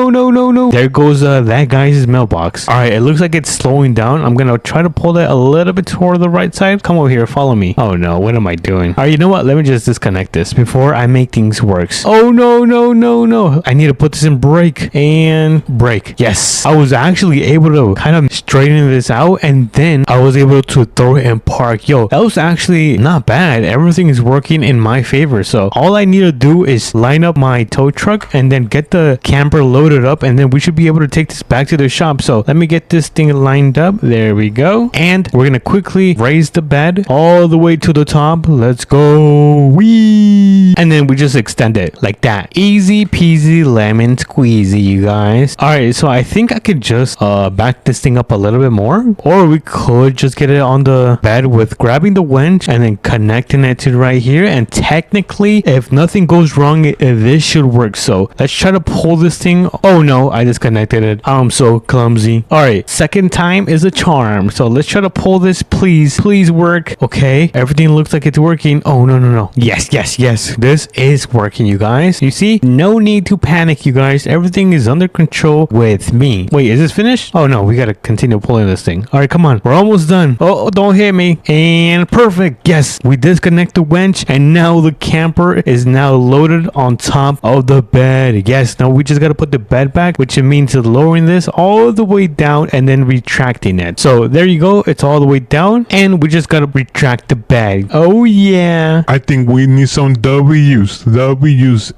There goes that guy's mailbox. All right, it looks like it's slowing down. I'm gonna try to pull it a little bit toward the right side. Come over here, follow me. Oh no, what am I doing? All right, you know what, let me just disconnect this before I make things worse. Oh no. I need to put this in brake and brake. Yes, I was actually able to kind of straighten this out, and then I was able to throw it in park. Yo, that was actually not bad. Everything is working in my favor. So all I need to do is line up my tow truck and then get the camper loaded up, and then we should be able to take this back to the shop. So let me get this thing lined up. There we go. And we're gonna quickly raise the bed all the way to the top. Let's go. Wee. And then we just extend it like that. Easy peasy lemon squeezy, you guys. All right, so I think I could just back this thing up a little bit more, or we could just get it on the bed with grabbing the winch and then connecting it to right here. And technically, if nothing goes wrong, this should work. So let's try to pull this thing. Oh no, I disconnected it. I'm so clumsy. All right, second time is a charm. So let's try to pull this. Please work. Okay, everything looks like it's working. Oh no. Yes. This is working, you guys. You see, no need to panic, you guys. Everything is under control with me. Wait, is this finished? Oh no, we gotta continue pulling this thing. All right, come on, we're almost done. Oh, don't hit me. And perfect. Yes, we disconnect the winch, and now the camper is now loaded on top of the bed. Yes, now we just gotta put the bed back, which means lowering this all the way down and then retracting it. So there you go, it's all the way down, and we just gotta retract the bed. Oh yeah, I think we need some W's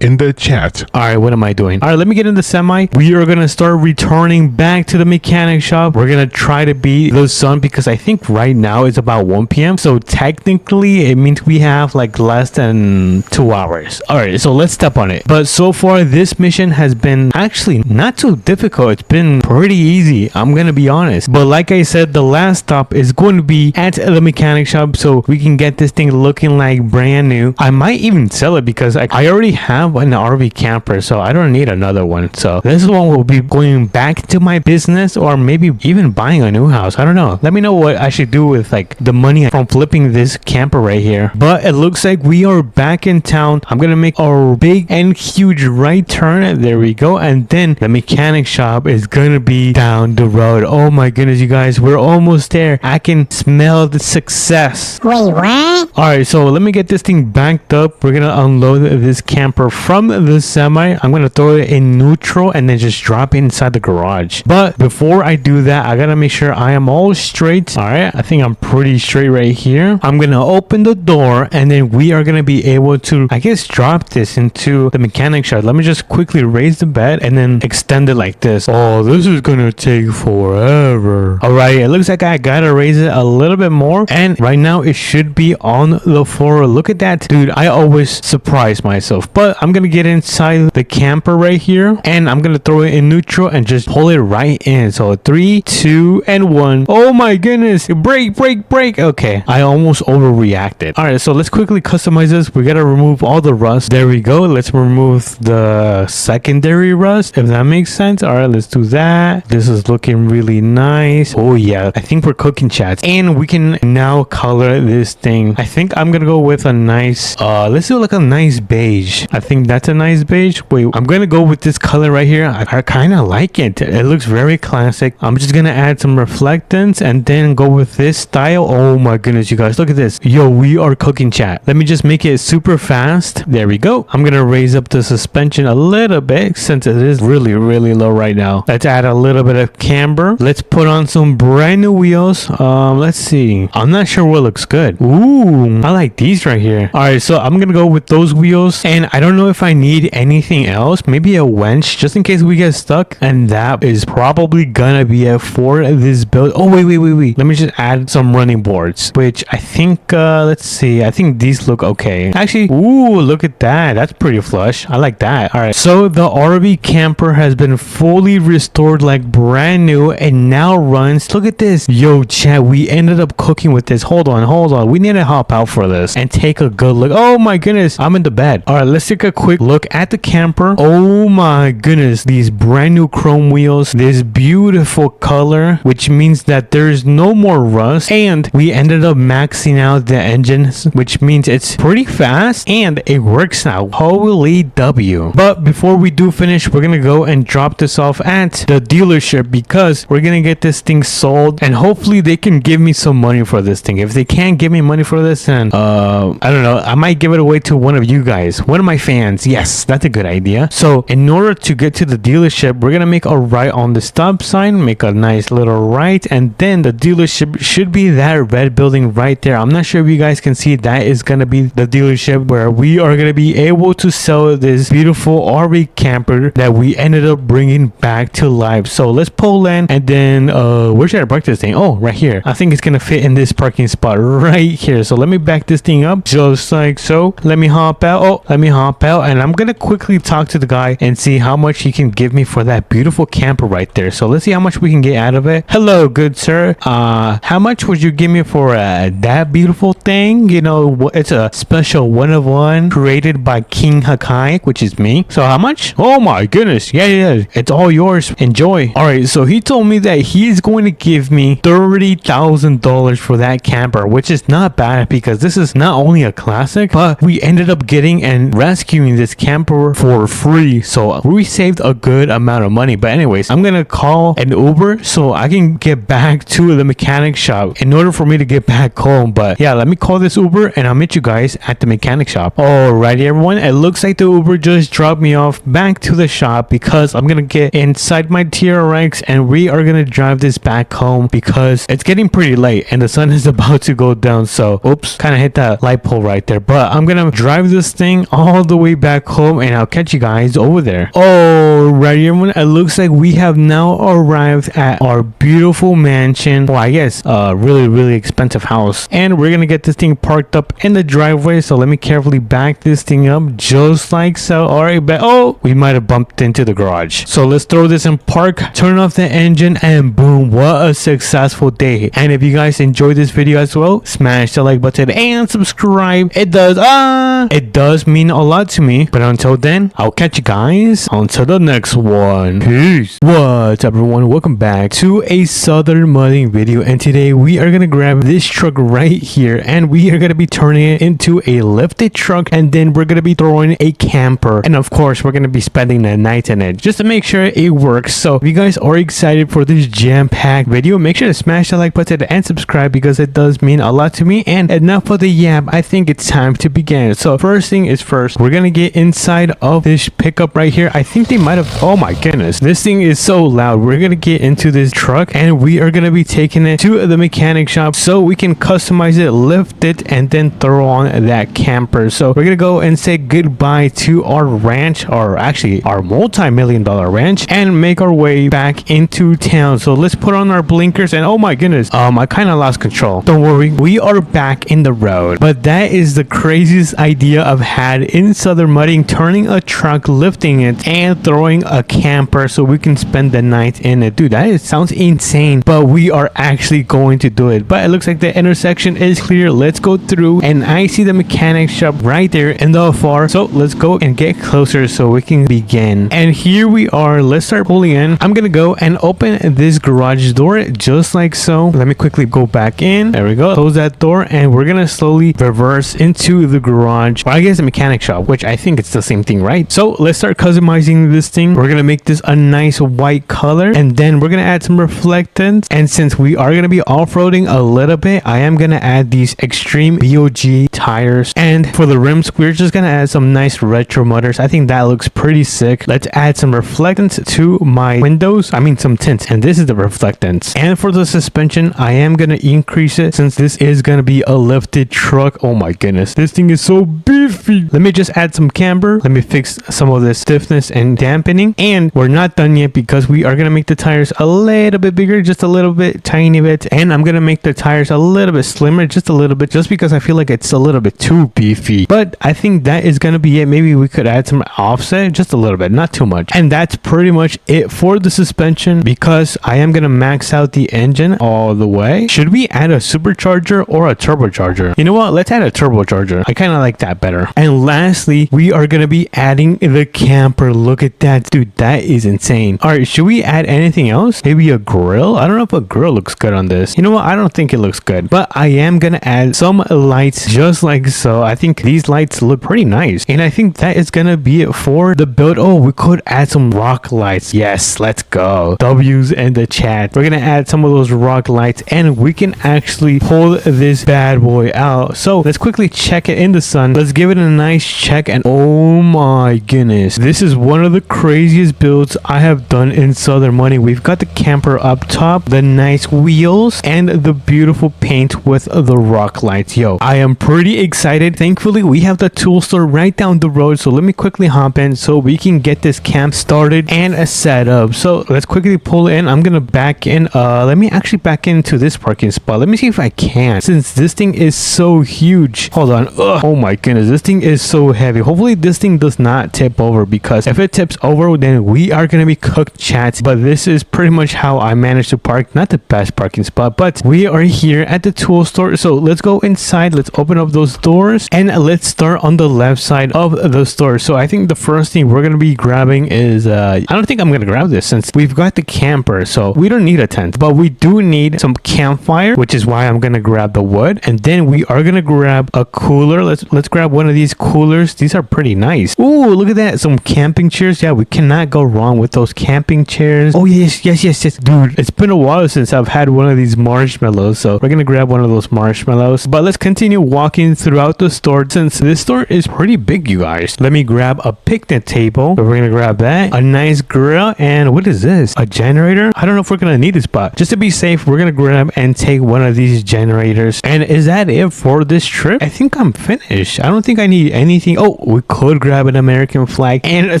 in the chat. all right, what am I doing? All right, let me get in the semi. We are gonna start returning back to the mechanic shop. We're gonna try to beat the sun because I think right now it's about 1 p.m. so technically it means we have like less than 2 hours. All right, so let's step on it. But so far this mission has been actually not too difficult. It's been pretty easy, I'm gonna be honest. But like I said, the last stop is going to be at the mechanic shop so we can get this thing looking like brand new. I might even sell it because I already have an RV camper, so I don't need another one. So this one will be going back to my business, or maybe even recommend buying a new house. I don't know. Let me know what I should do with like the money from flipping this camper right here. But it looks like we are back in town. I'm gonna make a big and huge right turn. There we go. And then the mechanic shop is gonna be down the road. Oh my goodness, you guys, we're almost there. I can smell the success. Wait, what? All right, so let me get this thing backed up. We're gonna unload this camper from the semi. I'm gonna throw it in neutral and then just drop it inside the garage. But before I do that, I gotta make sure I am all straight. All right, I think I'm pretty straight right here. I'm gonna open the door and then we are gonna be able to, I guess, drop this into the mechanic shop. Let me just quickly raise the bed and then extend it like this. Oh, this is gonna take forever. All right, it looks like I gotta raise it a little bit more, and right now it should be on the floor. Look at that, dude. I always surprise myself. But I'm gonna get inside the camper right here and I'm gonna throw it in neutral and just pull it right in. So 3, 2, and 1. Oh my goodness, break. Okay, I almost overreacted. All right, so let's quickly customize this. We gotta remove all the rust. There we go. Let's remove the secondary rust, if that makes sense. All right, let's do that. This is looking really nice. Oh yeah, I think we're cooking, chats. And we can now color this thing. I think I'm gonna go with a nice let's do like a nice beige. I think that's a nice beige. Wait, I'm gonna go with this color right here. I kind of like it. It looks very classic. I'm just gonna add some reflectance and then go with this style. Oh my goodness, you guys, look at this. Yo, we are cooking, chat. Let me just make it super fast. There we go. I'm gonna raise up the suspension a little bit since it is really low right now. Let's add a little bit of camber. Let's put on some brand new wheels. Let's see. I'm not sure what looks good. Ooh, I like these right here. All right, so I'm gonna go with those wheels, and I don't know if I need anything else. Maybe a winch just in case we get stuck, and that is probably gonna be it for this build. Oh wait, let me just add some running boards, which I think let's see, I think these look okay actually. Ooh, look at that. That's pretty flush. I like that. All right, so the RV camper has been fully restored like brand new and now runs. Look at this. Yo, chat, we ended up cooking with this. Hold on, we need to hop out for this and take a good look. Oh my goodness, I'm in the bed. All right, let's take a quick look at the camper. Oh my goodness, these brand new chrome wheels, this beautiful color, which means that there's no more rust, and we ended up maxing out the engines, which means it's pretty fast and it works now. Holy W. But before we do finish, we're gonna go and drop this off at the dealership because we're gonna get this thing sold, and hopefully they can give me some money for this thing. If they can't give me money for this, then I don't know, I might give it away to one of you guys, one of my fans. Yes, that's a good idea. So in order to get to the dealership, we're gonna make a right on the stop sign, make a nice little right, and then the dealership should be that red building right there. I'm not sure if you guys can see, that is gonna be the dealership where we are gonna be able to sell this beautiful RV camper that we ended up bringing back to life. So let's pull in, and then where should I park this thing? Oh, right here. I think it's gonna fit in this parking spot right here. So let me back this thing up just like so. Let me hop out. Oh, let me hop out, and I'm gonna quickly talk to the guy and see how much he can give me for that beautiful camper right there. So let's see how much we can get out of it. Hello, good sir. How much would you give me for that beautiful thing? You know, it's a special one of one created by King Hakai, which is me. So how much? Oh my goodness. Yeah, it's all yours. Enjoy. All right, so he told me that he's going to give me $30,000 for that camper, which is not bad because this is not only a classic, but we ended up getting and rescuing this camper for free. So we saved a good amount of money. But anyways, I'm gonna call an Uber so I can get back to the mechanic shop in order for me to get back home. But yeah, let me call this Uber and I'll meet you guys at the mechanic shop. Alrighty everyone, it looks like the Uber just dropped me off back to the shop because I'm gonna get inside my TRX and we are gonna drive this back home because it's getting pretty late and the sun is about to go down. So oops, kind of hit that light pole right there. But I'm gonna drive this thing all the way back home and I'll catch you guys over there. Alrighty everyone, it looks like we have now arrived at our beautiful mansion. Well, I guess really expensive house, and we're gonna get this thing parked up in the driveway. So let me carefully back this thing up just like so. All right, but oh, we might have bumped into the garage. So let's throw this in park, turn off the engine, and boom, what a successful day. And if you guys enjoyed this video as well, smash the like button and subscribe. It does mean a lot to me. But until then, I'll catch you guys until the next one. Peace. What's up everyone, welcome back to a southern mudding video, and today we are gonna grab this truck right here and we are gonna be turning it into a lifted truck, and then we're gonna be throwing a camper, and of course we're gonna be spending the night in it just to make sure it works. So if you guys are excited for this jam-packed video, make sure to smash the like button and subscribe because it does mean a lot to me. And enough of the yap, I think it's time to begin. So first thing is first, we're gonna get inside of this pickup right here. I think they might have, oh my goodness, this thing is so loud. We're gonna get into this truck and we are gonna be taking it to the mechanic shop so we can customize it, lift it, and then throw on that camper. So we're gonna go and say goodbye to our ranch, or actually our multi-million-dollar ranch, and make our way back into town. So let's put on our blinkers, and oh my goodness, I kind of lost control. Don't worry, we are back in the road. But that is the craziest idea I've had in southern mudding, turning a truck, lifting it, and throwing a camper so we can spend the night in it. Dude, sounds insane, but we are actually going to do it. But it looks like the intersection is clear. Let's go through, and I see the mechanic shop right there in the far, so let's go and get closer so we can begin. And here we are. Let's start pulling in. I'm gonna go and open this garage door just like so. Let me quickly go back in. There we go. Close that door, and we're gonna slowly reverse into the garage, or I guess the mechanic shop, which I think it's the same thing, right? So let's start customizing this thing. We're gonna make this a nice white color, and then we're gonna add some reflectance. And since we are gonna be off-roading a little bit, I am gonna add these extreme BOG tires, and for the rims we're just gonna add some nice retro mutters. I think that looks pretty sick. Let's add some reflectance to my windows, I mean some tints, and this is the reflectance. And for the suspension, I am gonna increase it since this is gonna be a lifted truck. Oh my goodness, this thing is so beefy. Let me just add some camber. Let me fix some of the stiffness and dampening, and we're not done yet because we are gonna make the tires a little bit bigger, just a little bit, tiny bit, and I'm gonna make the tires a little bit slimmer, just a little bit, just because I feel like it's a little bit too beefy. But I think that is gonna be it. Maybe we could add some offset, just a little bit, not too much. And that's pretty much it for the suspension, because I am gonna max out the engine all the way. Should we add a supercharger or a turbocharger? You know what, let's add a turbocharger. I kind of like that better. And lastly, we are gonna be adding the camper. Look at that, dude, that is insane. All right, should we add anything else? Maybe a grill? I don't know if a grill looks good on this. You know what, I don't think it looks good, but I am gonna add some lights just like so. I think these lights look pretty nice, and I think that is gonna be it for the build. Oh, we could add some rock lights. Yes, let's go. W's in the chat. We're gonna add some of those rock lights, and we can actually pull this bad boy out. So let's quickly check it in the sun. Let's give it a nice check, and oh my goodness, this is one of the craziest builds I have done in southern mudding. We've got the camper up top, the nice wheels, and the beautiful paint with the rock lights. Yo, I am pretty excited. Thankfully, we have the tool store right down the road, so let me quickly hop in so we can get this camp started and set up. So let's quickly pull in. I'm gonna back in. Let me actually back into this parking spot. Let me see if I can, since this thing is so huge. Hold on. Ugh. Oh my goodness, this thing is so heavy. Hopefully this thing does not tip over, because if it tips over, then we are gonna be cooked, chat. But this is pretty much how I managed to park. Not the best parking spot, but we are here at the tool store. So let's go inside. Let's open up those doors, and let's start on the left side of the store. So I think the first thing we're gonna be grabbing is I don't think I'm gonna grab this since we've got the camper, so we don't need a tent, but we do need some campfire, which is why I'm gonna grab the wood. And then we are gonna grab a cooler. Let's grab one of these coolers. These are pretty nice. Ooh, look at that, some camping chairs. Yeah, we cannot go wrong with those camping chairs. Oh yes, dude, it's been a while since I've had one of these marshmallows, so we're gonna grab one of those marshmallows. But let's continue walking throughout the store, since this store is pretty big, you guys. Let me grab a picnic table. So we're gonna grab that, a nice grill, and what is this, a generator? I don't know if we're gonna need this, but just to be safe, we're gonna grab and take one of these generators. And is that it for this trip? I think I'm finished. I don't think I need anything. Oh, we could grab an American flag and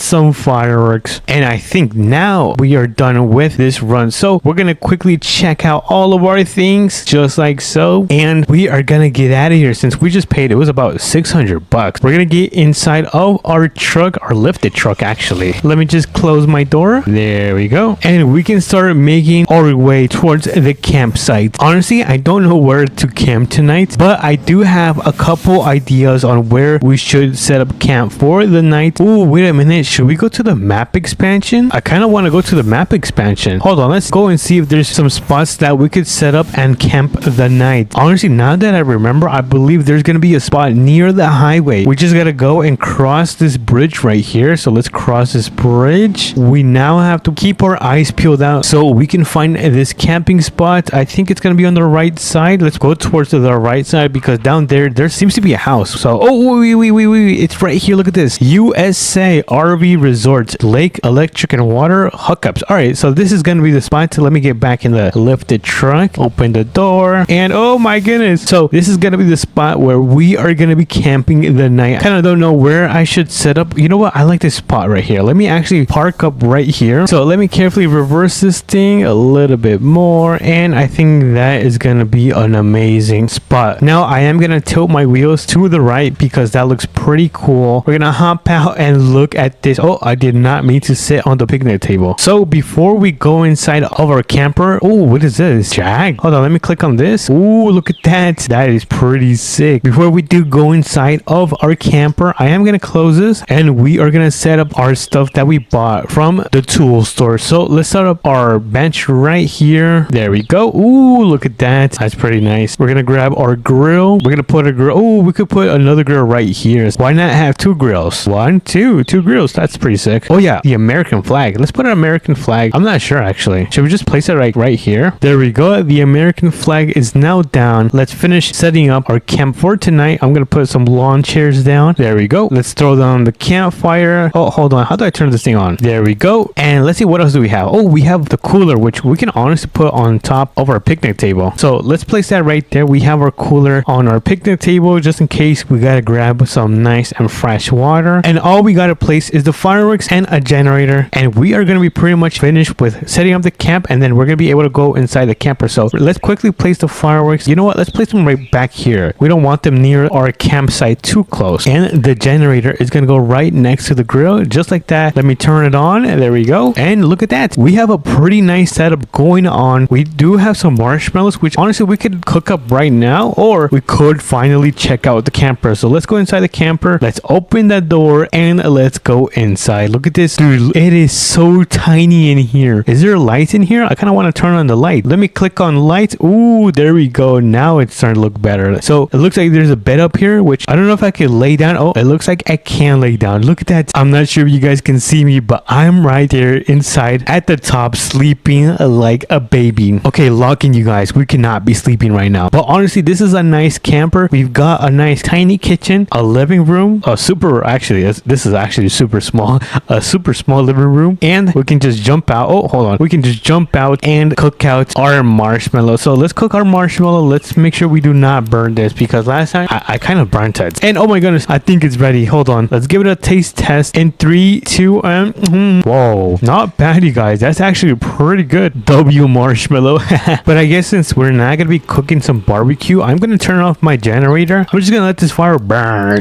some fireworks, and I think now we are done with this run. So we're gonna quickly check out all of our things just like so, and we are gonna get out of here since we just paid, it was about 600 bucks. We're gonna get inside of our truck, our lifted truck actually. Let me just close my door. There we go, and we can start making our way towards the campsite. Honestly, I don't know where to camp tonight, but I do have a couple ideas on where we should set up camp for the night. Oh, wait a minute, should we go to the map expansion? I kind of want to go to the map expansion. Hold hold on, let's go and see if there's some spots that we could set up and camp the night. Honestly, now that I remember, I believe there's gonna be a spot near the highway. We just gotta go and cross this bridge right here. So let's cross this bridge. We now have to keep our eyes peeled out so we can find this camping spot. I think it's gonna be on the right side. Let's go towards the right side because down there seems to be a house. So wait, it's right here. Look at this. USA RV Resort, Lake, Electric and Water hookups. All right, so this is gonna be the spot. So let me get back in the lifted truck, open the door, and oh my goodness, so this is gonna be the spot where we are gonna be camping the night. I kind of don't know where I should set up. You know what, I like this spot right here. Let me actually park up right here. So let me carefully reverse this thing a little bit more, and I think that is gonna be an amazing spot. Now I am gonna tilt my wheels to the right because that looks pretty cool. We're gonna hop out and look at this. Oh, I did not mean to sit on the picnic table. So before we go inside of our camper, oh, what is this? Jag? Hold on, let me click on this. Oh, look at that. That is pretty sick. Before we do go inside of our camper, I am gonna close this and we are gonna set up our stuff that we bought from the tool store. So let's set up our bench right here. There we go. Ooh, look at that. That's pretty nice. We're gonna grab our grill. We're gonna put a grill. Oh, we could put another grill right here. Why not have two grills? Two grills. That's pretty sick. Oh yeah, the American flag. Let's put an American flag. I'm not sure actually. Should we just place it right here? There we go. The American flag is now down. Let's finish setting up our camp for tonight. I'm gonna put some lawn chairs down. There we go. Let's throw down the campfire. Oh, hold on. How do I turn this thing on? There we go. And let's see, what else do we have? Oh, we have the cooler, which we can honestly put on top of our picnic table. So let's place that right there. We have our cooler on our picnic table just in case we gotta grab some nice and fresh water. And all we gotta place is the fireworks and a generator. And we are gonna be pretty much finished with setting up the camp, and then we're gonna be able to go inside the camper. So let's quickly place the fireworks. You know what? Let's place them right back here. We don't want them near our campsite too close. And the generator is gonna go right next to the grill, just like that. Let me turn it on. And there we go. And look at that. We have a pretty nice setup going on. We do have some marshmallows, which honestly we could cook up right now, or we could finally check out the camper. So let's go inside the camper. Let's open that door and let's go inside. Look at this, dude. It is so tiny in here. Is there a light in here? I kind of want to turn on the light. Let me click on lights. Ooh, there we go. Now it's starting to look better. So it looks like there's a bed up here, which I don't know if I can lay down. Oh, it looks like I can lay down. Look at that. I'm not sure if you guys can see me, but I'm right there inside at the top sleeping like a baby. Okay, locking you guys. We cannot be sleeping right now. But honestly, this is a nice camper. We've got a nice tiny kitchen, a living room, this is actually super small, a super small living room, and we can just jump out. Oh, hold on. We can just jump out and cook out our marshmallow. So let's cook our marshmallow. Let's make sure we do not burn this because last time I kind of burnt it. And oh my goodness, I think it's ready. Hold on. Let's give it a taste test in 3, 2, and whoa, not bad, you guys. That's actually pretty good. W marshmallow. But I guess since we're not gonna be cooking some barbecue, I'm gonna turn off my generator. I'm just gonna let this fire burn.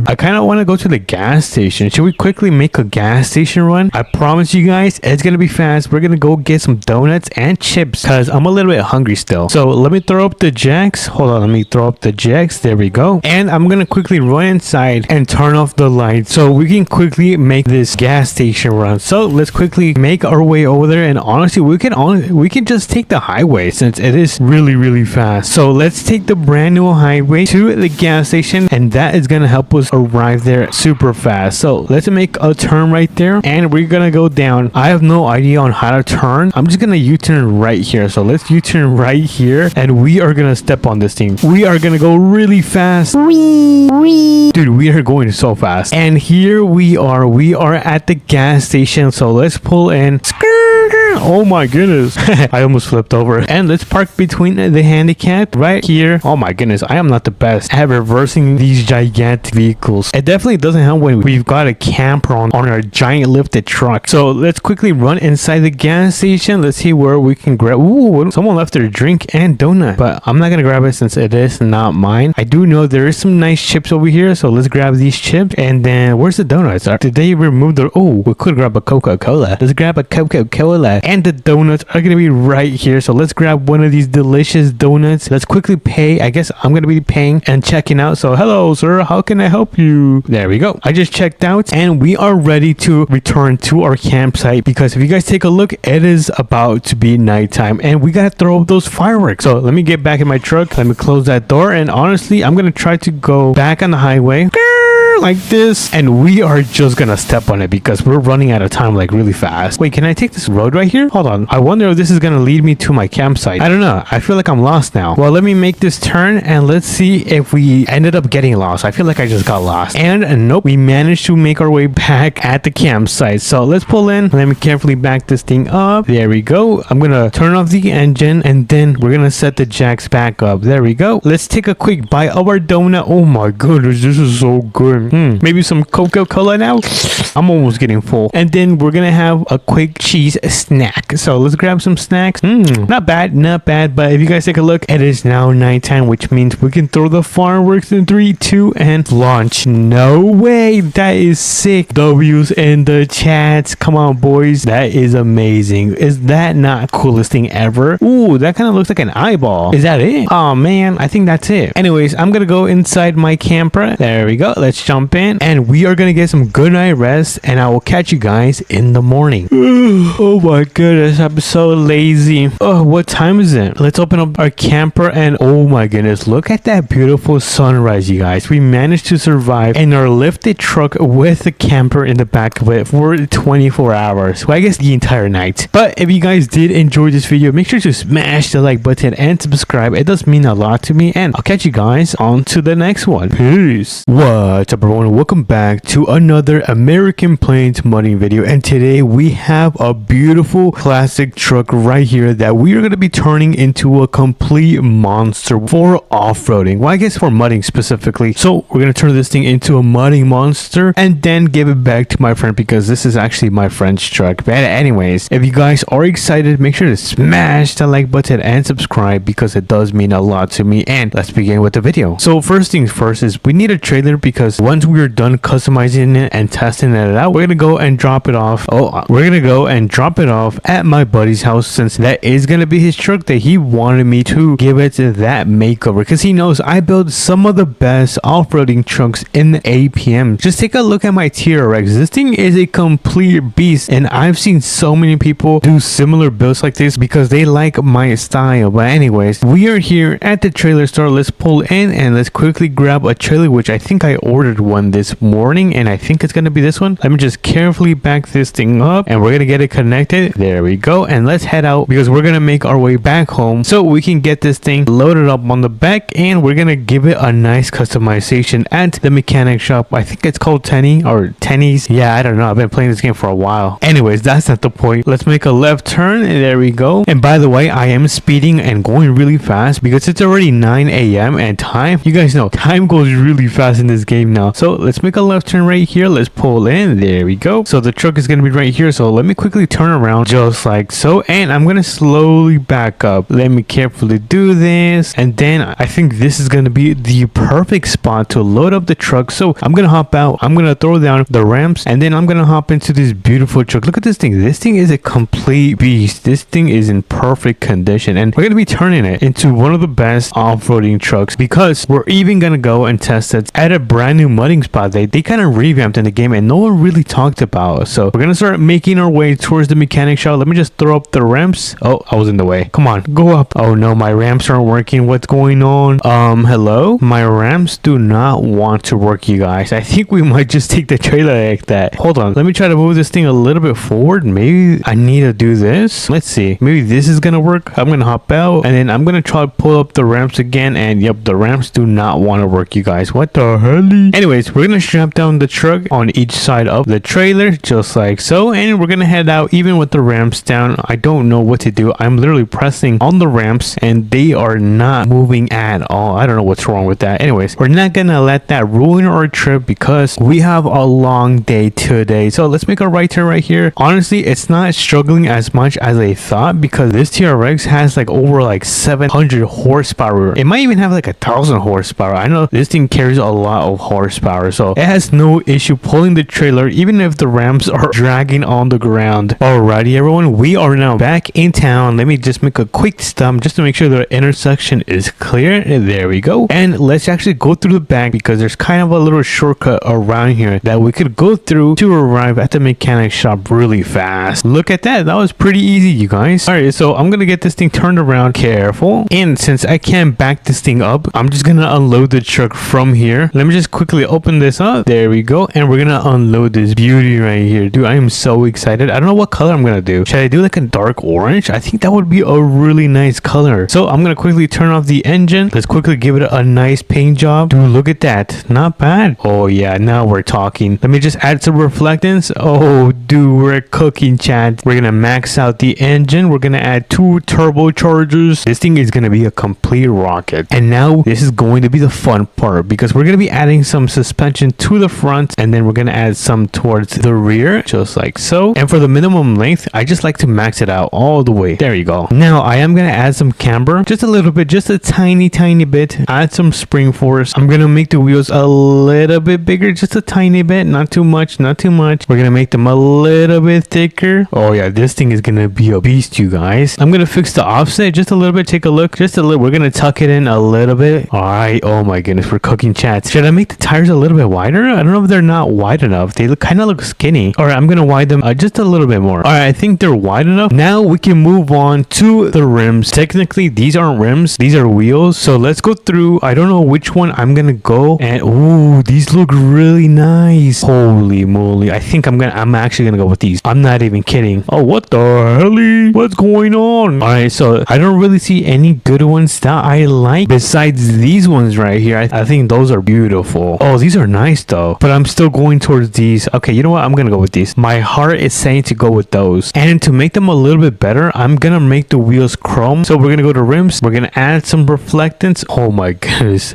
I kind of want to go to the gas station. Should we quickly make a gas station run? I promise you guys, it's gonna be fast. We're gonna go get some donuts and chips because I'm a little bit hungry still. So let me throw up the jacks. Hold on, let me throw up the jacks. There we go. And I'm gonna quickly run inside and turn off the lights so we can quickly make this gas station run. So let's quickly make our way over there. And honestly, we can just take the highway since it is really fast. So let's take the brand new highway to the gas station, and that is gonna help us arrive there super fast. So let's make a turn right there, and we're gonna go down. I have no idea on how to turn. I'm just gonna U-turn right here. So let's U-turn right here, and we are gonna step on this thing. We are gonna go really fast. Dude, we are going so fast. And here we are. We are at the gas station. So let's pull in. Oh my goodness. I almost flipped over. And let's park between the handicap right here. Oh my goodness, I am not the best at reversing these gigantic vehicles. It definitely doesn't help when we've got a camper on our giant lifted truck. So let's quickly run inside the gas station. Let's see where we can grab. Ooh, someone left their drink and donut, but I'm not gonna grab it since it is not mine. I do know there is some nice chips over here, so let's grab these chips. And then where's the donuts? Did they remove the? Oh, we could grab a Coca-Cola. Let's grab a Coca-Cola. that. And the donuts are gonna be right here. So let's grab one of these delicious donuts. Let's quickly pay. I guess I'm gonna be paying and checking out. So hello, sir. How can I help you? There we go. I just checked out and we are ready to return to our campsite because if you guys take a look, it is about to be nighttime and we gotta throw up those fireworks. So let me get back in my truck. Let me close that door. And honestly, I'm gonna try to go back on the highway like this, and we are just gonna step on it because we're running out of time like really fast. Wait, can I take this road right here? Hold on. I wonder if this is gonna lead me to my campsite. I don't know. I feel like I'm lost now. Well, let me make this turn and let's see if we ended up getting lost. I feel like I just got lost. And nope, we managed to make our way back at the campsite. So let's pull in. Let me carefully back this thing up. There we go. I'm gonna turn off the engine and then we're gonna set the jacks back up. There we go. Let's take a quick bite of our donut. Oh my goodness, this is so good. Maybe some Coca-Cola now. I'm almost getting full. And then we're gonna have a quick cheese snack. So let's grab some snacks. Not bad, not bad. But if you guys take a look, it is now nighttime, which means we can throw the fireworks in 3, 2, and launch. No way, that is sick. W's in the chats. Come on, boys. That is amazing. Is that not coolest thing ever? Ooh, that kind of looks like an eyeball. Is that it? Oh man, I think that's it. Anyways, I'm gonna go inside my camper. There we go. Let's jump in and we are gonna get some good night rest and I will catch you guys in the morning. Oh my goodness, I'm so lazy. Oh, what time is it? Let's open up our camper and oh my goodness, look at that beautiful sunrise, you guys. We managed to survive in our lifted truck with the camper in the back of it for 24 hours. Well, I guess the entire night. But if you guys did enjoy this video, make sure to smash the like button and subscribe. It does mean a lot to me and I'll catch you guys on to the next one. Peace. What's up, everyone? Welcome back to another American Plains modding video, and today we have a beautiful classic truck right here that we are going to be turning into a complete monster for off-roading. Well, I guess for mudding specifically. So we're going to turn this thing into a mudding monster and then give it back to my friend because this is actually my friend's truck. But anyways, if you guys are excited, make sure to smash the like button and subscribe because it does mean a lot to me. And let's begin with the video. So first things first is we need a trailer because once we are done customizing it and testing it out, we're gonna go and drop it off. We're gonna go and drop it off at my buddy's house since that is gonna be his truck that he wanted me to give it that makeover because he knows I build some of the best off-roading trucks in the APM. Just take a look at my TRX. This thing is a complete beast and I've seen so many people do similar builds like this because they like my style. But anyways, we are here at the trailer store. Let's pull in and let's quickly grab a trailer, which I think I ordered one this morning and I think it's gonna be this one. Let me just carefully back this thing up and we're gonna get it connected. There we go. And let's head out because we're gonna make our way back home so we can get this thing loaded up on the back and we're gonna give it a nice customization at the mechanic shop. I think it's called Tenny or Tenny's. Yeah, I don't know. I've been playing this game for a while. Anyways, that's not the point. Let's make a left turn. There we go. And by the way, I am speeding and going really fast because it's already 9 a.m. and time, you guys know, time goes really fast in this game now. So let's make a left turn right here. Let's pull in. There we go. So the truck is going to be right here. So let me quickly turn around just like so. And I'm going to slowly back up. Let me carefully do this. And then I think this is going to be the perfect spot to load up the truck. So I'm going to hop out. I'm going to throw down the ramps and then I'm going to hop into this beautiful truck. Look at this thing. This thing is a complete beast. This thing is in perfect condition and we're going to be turning it into one of the best off-roading trucks because we're even going to go and test it at a brand new mudding spot they kind of revamped in the game and no one really talked about. So we're going to start making our way towards the mechanic shop. Let me just throw up the ramps. Oh, I was in the way. Come on, go up. Oh no, my ramps aren't working. What's going on? Hello? My ramps do not want to work, you guys. I think we might just take the trailer like that. Hold on. Let me try to move this thing a little bit forward. Maybe I need to do this. Let's see. Maybe this is going to work. I'm going to hop out and then I'm going to try to pull up the ramps again. And yep, the ramps do not want to work, you guys. What the hell? Anyways, we're going to strap down the truck on each side of the trailer just like so. And we're going to head out even with the ramps down. I don't know what to do. I'm literally pressing on the ramps and they are not moving at all. I don't know what's wrong with that. Anyways, we're not going to let that ruin our trip because we have a long day today. So let's make a right turn right here. Honestly, it's not struggling as much as I thought because this TRX has like over like 700 horsepower. It might even have like 1,000 horsepower. I know this thing carries a lot of horsepower. horsepower, so it has no issue pulling the trailer even if the ramps are dragging on the ground. Alrighty everyone, we are now back in town. Let me just make a quick stop just to make sure the intersection is clear. There we go. And let's actually go through the back because there's kind of a little shortcut around here that we could go through to arrive at the mechanic shop really fast. Look at that. That was pretty easy, you guys. Alright, so I'm gonna get this thing turned around. Careful. And since I can't back this thing up, I'm just gonna unload the truck from here. Let me just quickly open this up. There we go. And we're gonna unload this beauty right here. Dude, I am so excited. I don't know what color I'm gonna do. Should I do like a dark orange? I think that would be a really nice color. So I'm gonna quickly turn off the engine. Let's quickly give it a nice paint job. Dude, look at that. Not bad. Oh yeah, now we're talking. Let me just add some reflectance. Oh dude, we're cooking, chat. We're gonna max out the engine. We're gonna add 2 turbochargers. This thing is gonna be a complete rocket. And now this is going to be the fun part because we're gonna be adding some suspension to the front and then we're gonna add some towards the rear, just like so. And for the minimum length, I just like to max it out all the way. There you go. Now I am gonna add some camber, just a little bit, just a tiny bit. Add some spring force. I'm gonna make the wheels a little bit bigger, just a tiny bit, not too much, not too much. We're gonna make them a little bit thicker. Oh yeah, this thing is gonna be a beast, you guys. I'm gonna fix the offset just a little bit. Take a look, just a little. We're gonna tuck it in a little bit. All right. Oh my goodness, we're cooking, chats. Should I make the tires a little bit wider? I don't know if they're not wide enough. They kind of look skinny. All right, I'm gonna widen them just a little bit more. All right, I think they're wide enough. Now we can move on to the rims. Technically, these aren't rims. These are wheels. So let's go through. I don't know which one I'm gonna go. And ooh, these look really nice. Holy moly! I think I'm actually gonna go with these. I'm not even kidding. Oh, what the hell? What's going on? All right, so I don't really see any good ones that I like besides these ones right here. I think those are beautiful. Oh, these are nice though, but I'm still going towards these. Okay, you know what? I'm gonna go with these. My heart is saying to go with those. And to make them a little bit better, I'm gonna make the wheels chrome. So we're gonna go to rims. We're gonna add some reflectance. Oh my goodness,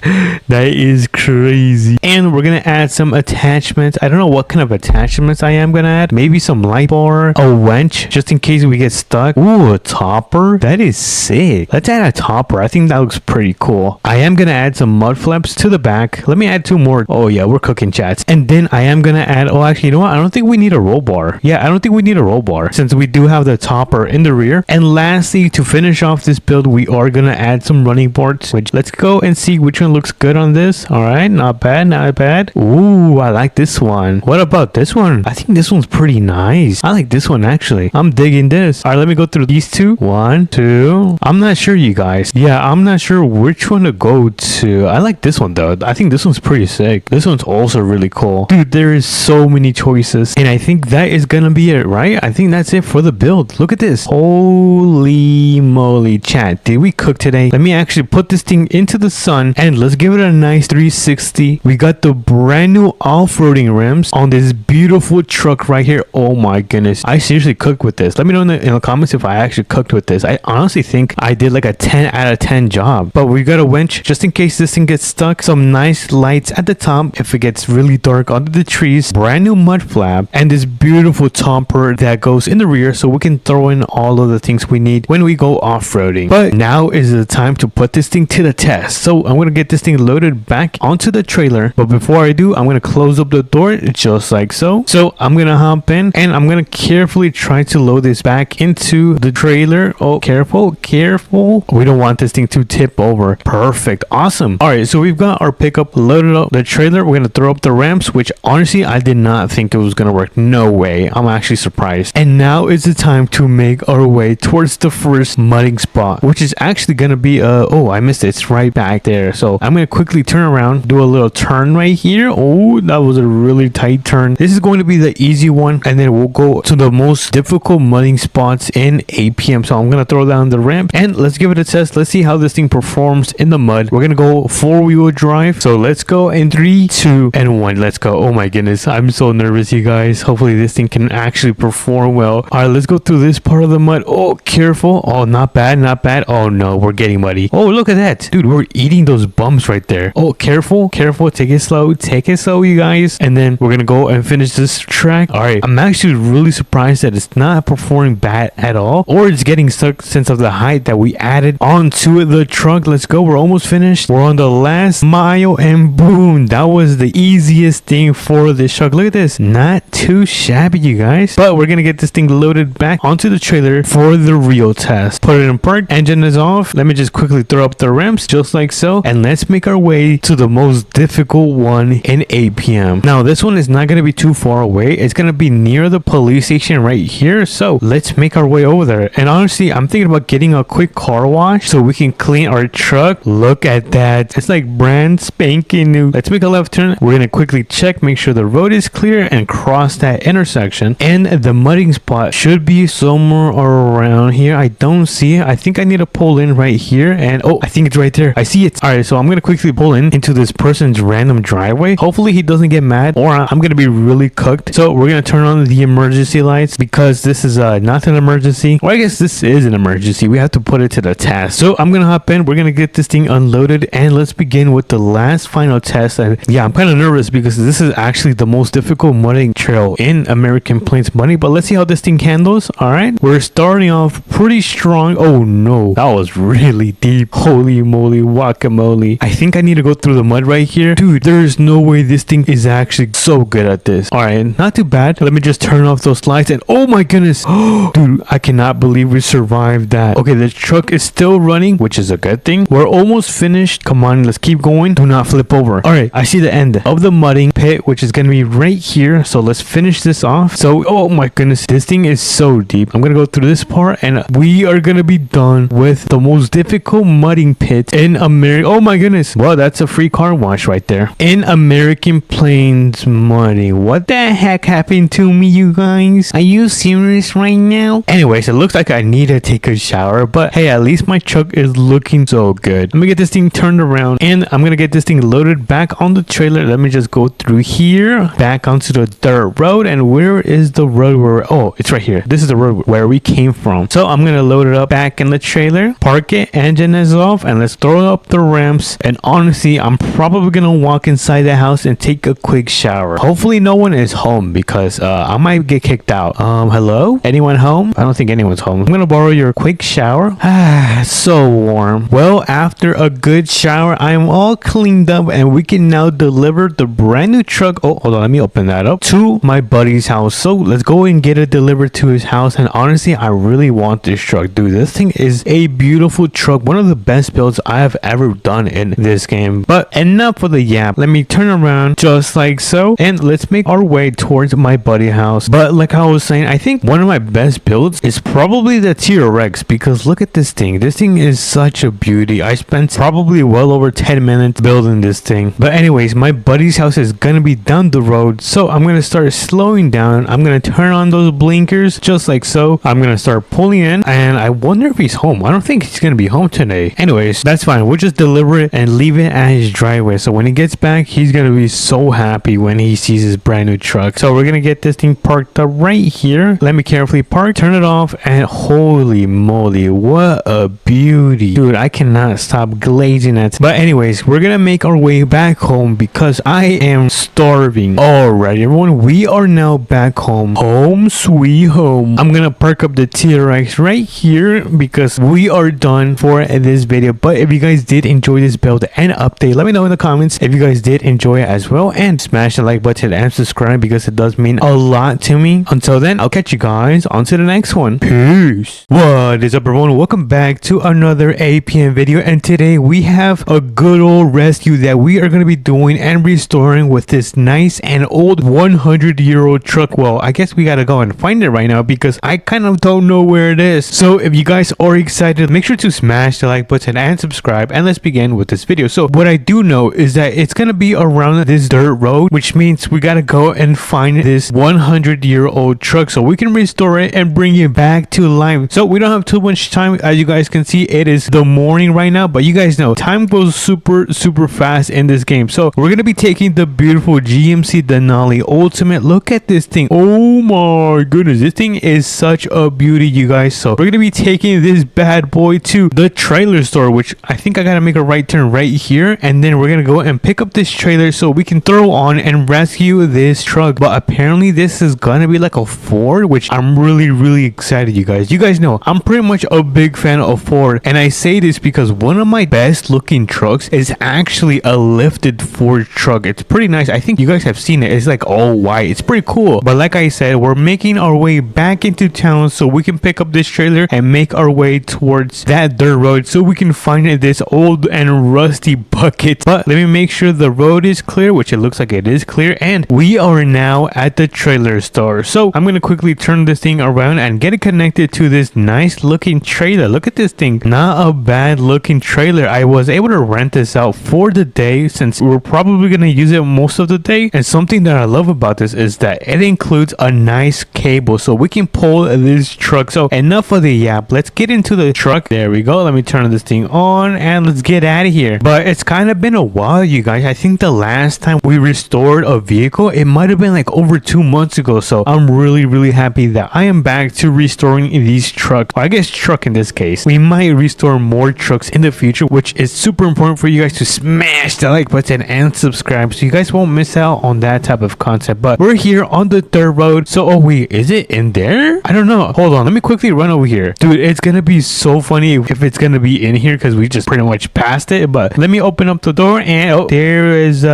that is crazy. And we're gonna add some attachments. I don't know what kind of attachments I am gonna add. Maybe some light bar, a wrench, just in case we get stuck. Ooh, a topper. That is sick. Let's add a topper. I think that looks pretty cool. I am gonna add some mud flaps to the back. Let me add 2 more. Oh yeah, we're cooking, chats. And then I am gonna add, oh actually, you know what? I don't think we need a roll bar. Yeah, I don't think we need a roll bar since we do have the topper in the rear. And lastly, to finish off this build, we are gonna add some running boards, which let's go and see which one looks good on this. All right, not bad, not bad. Ooh, I like this one. What about this one? I think this one's pretty nice. I like this one actually. I'm digging this. All right, let me go through these 2. 1, 2. I'm not sure, you guys. Yeah, I'm not sure which one to go to. I like this one though. I think this one's pretty sick. This one's also really cool. Dude, there is so many choices. And I think that is gonna be it, right? I think that's it for the build. Look at this. Holy moly, chat. Did we cook today? Let me actually put this thing into the sun and let's give it a nice 360. We got the brand new off-roading rims on this beautiful truck right here. Oh my goodness. I seriously cooked with this. Let me know in the comments if I actually cooked with this. I honestly think I did like a 10 out of 10 job. But we got a winch just in case this thing gets stuck. Some nice lights at the top if it gets really dark under the trees. Brand new mud flap and this beautiful topper that goes in the rear so we can throw in all of the things we need when we go off-roading. But now is the time to put this thing to the test. So I'm going to get this thing loaded back onto the trailer. But before I do, I'm going to close up the door just like so. So I'm going to hop in and I'm going to carefully try to load this back into the trailer. Oh, careful, careful. We don't want this thing to tip over. Perfect. Awesome. All right, so we've got our pickup loaded up the trailer. We're going to throw up the ramps, which honestly, I did not think it was going to work. No way. I'm actually surprised. And now is the time to make our way towards the first mudding spot, which is actually going to be, oh, I missed it. It's right back there. So I'm going to quickly turn around, do a little turn right here. Oh, that was a really tight turn. This is going to be the easy one. And then we'll go to the most difficult mudding spots in APM. So I'm going to throw down the ramp and let's give it a test. Let's see how this thing performs in the mud. We're going to go 4-wheel drive. So let's go in 3, 2, and 1. Let's go. Oh my goodness. I'm so nervous, you guys. Hopefully this thing can actually perform well. All right, let's go through this part of the mud. Oh, careful. Oh, not bad, not bad. Oh no, we're getting muddy. Oh, look at that. Dude, we're eating those bumps right there. Oh, careful, careful. Take it slow, you guys. And then we're going to go and finish this track. All right, I'm actually really surprised that it's not performing bad at all, or it's getting stuck since of the height that we added onto the truck. Let's go. We're almost finished. We're on the last mile and boom, that was the easiest thing for this truck. Look at this, not too shabby, you guys. But we're gonna get this thing loaded back onto the trailer for the real test. Put it in park, engine is off. Let me just quickly throw up the ramps just like so, and let's make our way to the most difficult one in APM. Now this one is not gonna be too far away. It's gonna be near the police station right here, so let's make our way over there. And honestly, I'm thinking about getting a quick car wash so we can clean our truck. Look at that, it's like brand spanking new. Let's make a left turn. We're gonna quickly check, make sure the road is clear, and cross that intersection. And the mudding spot should be somewhere around here. I don't see it. I think I need to pull in right here, and oh, I think it's right there. I see it. All right, so I'm gonna quickly pull in into this person's random driveway. Hopefully he doesn't get mad, or I'm gonna be really cooked. So we're gonna turn on the emergency lights because this is not an emergency. Well, I guess this is an emergency. We have to put it to the test. So I'm gonna hop in. We're gonna get this thing unloaded, and let's begin with the last final test. And yeah, I'm kind of nervous because this is actually the most difficult mudding trail in American Plains mudding. But let's see how this thing handles. All right, we're starting off pretty strong. Oh no, that was really deep. Holy moly, guacamole. I think I need to go through the mud right here. Dude, there's no way this thing is actually so good at this. All right, not too bad. Let me just turn off those lights, and oh my goodness. Dude, I cannot believe we survived that. Okay, the truck is still running, which is a good thing. We're almost finished. Come on, let's keep going. Do not flip over. All right, I see the end of the mudding pit, which is going to be right here. So let's finish this off. So, oh my goodness, this thing is so deep. I'm going to go through this part, and we are going to be done with the most difficult mudding pit in America. Oh my goodness. Well, that's a free car wash right there. In American Plains mudding. What the heck happened to me, you guys? Are you serious right now? Anyways, it looks like I need to take a shower, but hey, at least my truck is looking so good. Let me get this thing turned around, and I'm gonna get this thing loaded back on the trailer. Let me just go through here, back onto the dirt road. And where is the road where, oh, it's right here. This is the road where we came from. So I'm gonna load it up back in the trailer, park it, engine is off, and let's throw up the ramps. And honestly, I'm probably gonna walk inside the house and take a quick shower. Hopefully no one is home because I might get kicked out. Hello? Anyone home? I don't think anyone's home. I'm gonna borrow your quick shower. Ah, so warm. Well, after a good shower, I'm all cleaned up, and we can now deliver the brand new truck. Oh, hold on, let me open that up, to my buddy's house. So let's go and get it delivered to his house. And honestly, I really want this truck, dude. This thing is a beautiful truck, one of the best builds I have ever done in this game. But enough for the yap. Let me turn around just like so, and let's make our way towards my buddy house. But like I was saying, I think one of my best builds is probably the T-Rex, because look at this thing. This thing is such a beauty. I spent probably well over 10 minutes building this thing. But anyways, my buddy's house is gonna be down the road, so I'm gonna start slowing down. I'm gonna turn on those blinkers just like so. I'm gonna start pulling in, and I wonder if he's home. I don't think he's gonna be home today. Anyways, that's fine. We'll just deliver it and leave it at his driveway. So when he gets back, he's gonna be so happy when he sees his brand new truck. So we're gonna get this thing parked up right here. Let me carefully park, turn it off, and holy moly, what a beauty. Dude, I cannot stop glazing at it. But anyways, we're gonna make our way back home because I am starving. Alright, everyone, we are now back home. Home sweet home. I'm gonna park up the T-Rex right here because we are done for this video. But if you guys did enjoy this build and update, let me know in the comments if you guys did enjoy it as well, and smash the like button and subscribe because it does mean a lot to me. Until then, I'll catch you guys on to the next one. Peace. What is up, everyone? Welcome back to another APM video, and today we have a good old rescue that we are going to be doing and restoring with this nice and old 100-year-old truck. Well, I guess we gotta go and find it right now because I kind of don't know where it is. So if you guys are excited, make sure to smash the like button and subscribe, and let's begin with this video. So what I do know is that it's gonna be around this dirt road, which means we gotta go and find this 100-year-old truck so we can restore it and bring it back to life. So we don't have too much time. As you guys can see, it is the morning right now, but you guys know time goes super fast in this game. So we're gonna be taking the beautiful GMC Denali Ultimate. Look at this thing. Oh my goodness, this thing is such a beauty, you guys. So we're gonna be taking this bad boy to the trailer store, which I think I gotta make a right turn right here, and then we're gonna go and pick up this trailer so we can throw on and rescue this truck. But apparently this is gonna be like a Ford, which I'm really excited, you guys. You guys know I'm pretty much a big fan of Ford, and I say this because one of my best looking trucks is actually a lifted Ford truck. It's pretty nice. I think you guys have seen it. It's like all white. It's pretty cool. But like I said, we're making our way back into town so we can pick up this trailer and make our way towards that dirt road so we can find this old and rusty bucket. But let me make sure the road is clear, which it looks like it is clear, and we are now at the trailer store. So I'm gonna quickly turn this thing around and get it connected to this nice looking trailer. Look at this thing. Not a bad looking trailer. I was able to rent this out for the day since we're probably gonna use it most of the day. And something that I love about this is that it includes a nice cable so we can pull this truck. So enough of the yap, let's get into the truck. There we go. Let me turn this thing on and let's get out of here. But it's kind of been a while, you guys. I think the last time we restored a vehicle, it might have been like over 2 months ago. So I'm really happy that I am back to restoring these trucks. Well, I guess truck in this case. We might restore more trucks in the future, which is super important for you guys to smash the like button and subscribe so you guys won't miss out on that type of content. But we're here on the dirt road. So oh wait, is it in there? I don't know. Hold on, let me quickly run over here. Dude, it's gonna be so funny if it's gonna be in here because we just pretty much passed it. But let me open up the door and oh, there is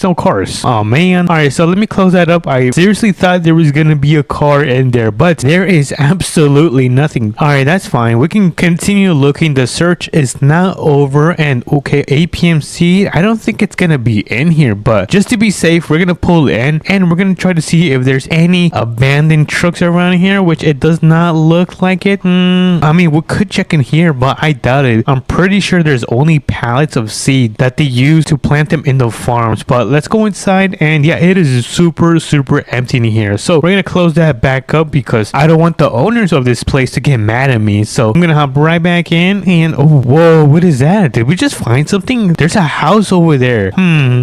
no cars. Oh man. All right, so let me close that up. I seriously thought there was gonna be a car in there, but there is absolutely nothing. All right, that's fine. We can continue looking. The search is not over. And okay, APMC, I don't think it's gonna be in here, but just to be safe, we're gonna pull in and we're gonna try to see if there's any abandoned trucks around here, which it does not look like it. I mean, we could check in here, but I doubt it. I'm pretty sure there's only pallets of seed that they use to plant them in the farms. But let's go inside, and yeah, it is super empty in here. So we're gonna close that back up because I don't want the owners of this place to get mad at me. So I'm gonna hop right back in, and oh whoa, what is that? Did we just find something? There's a house over there.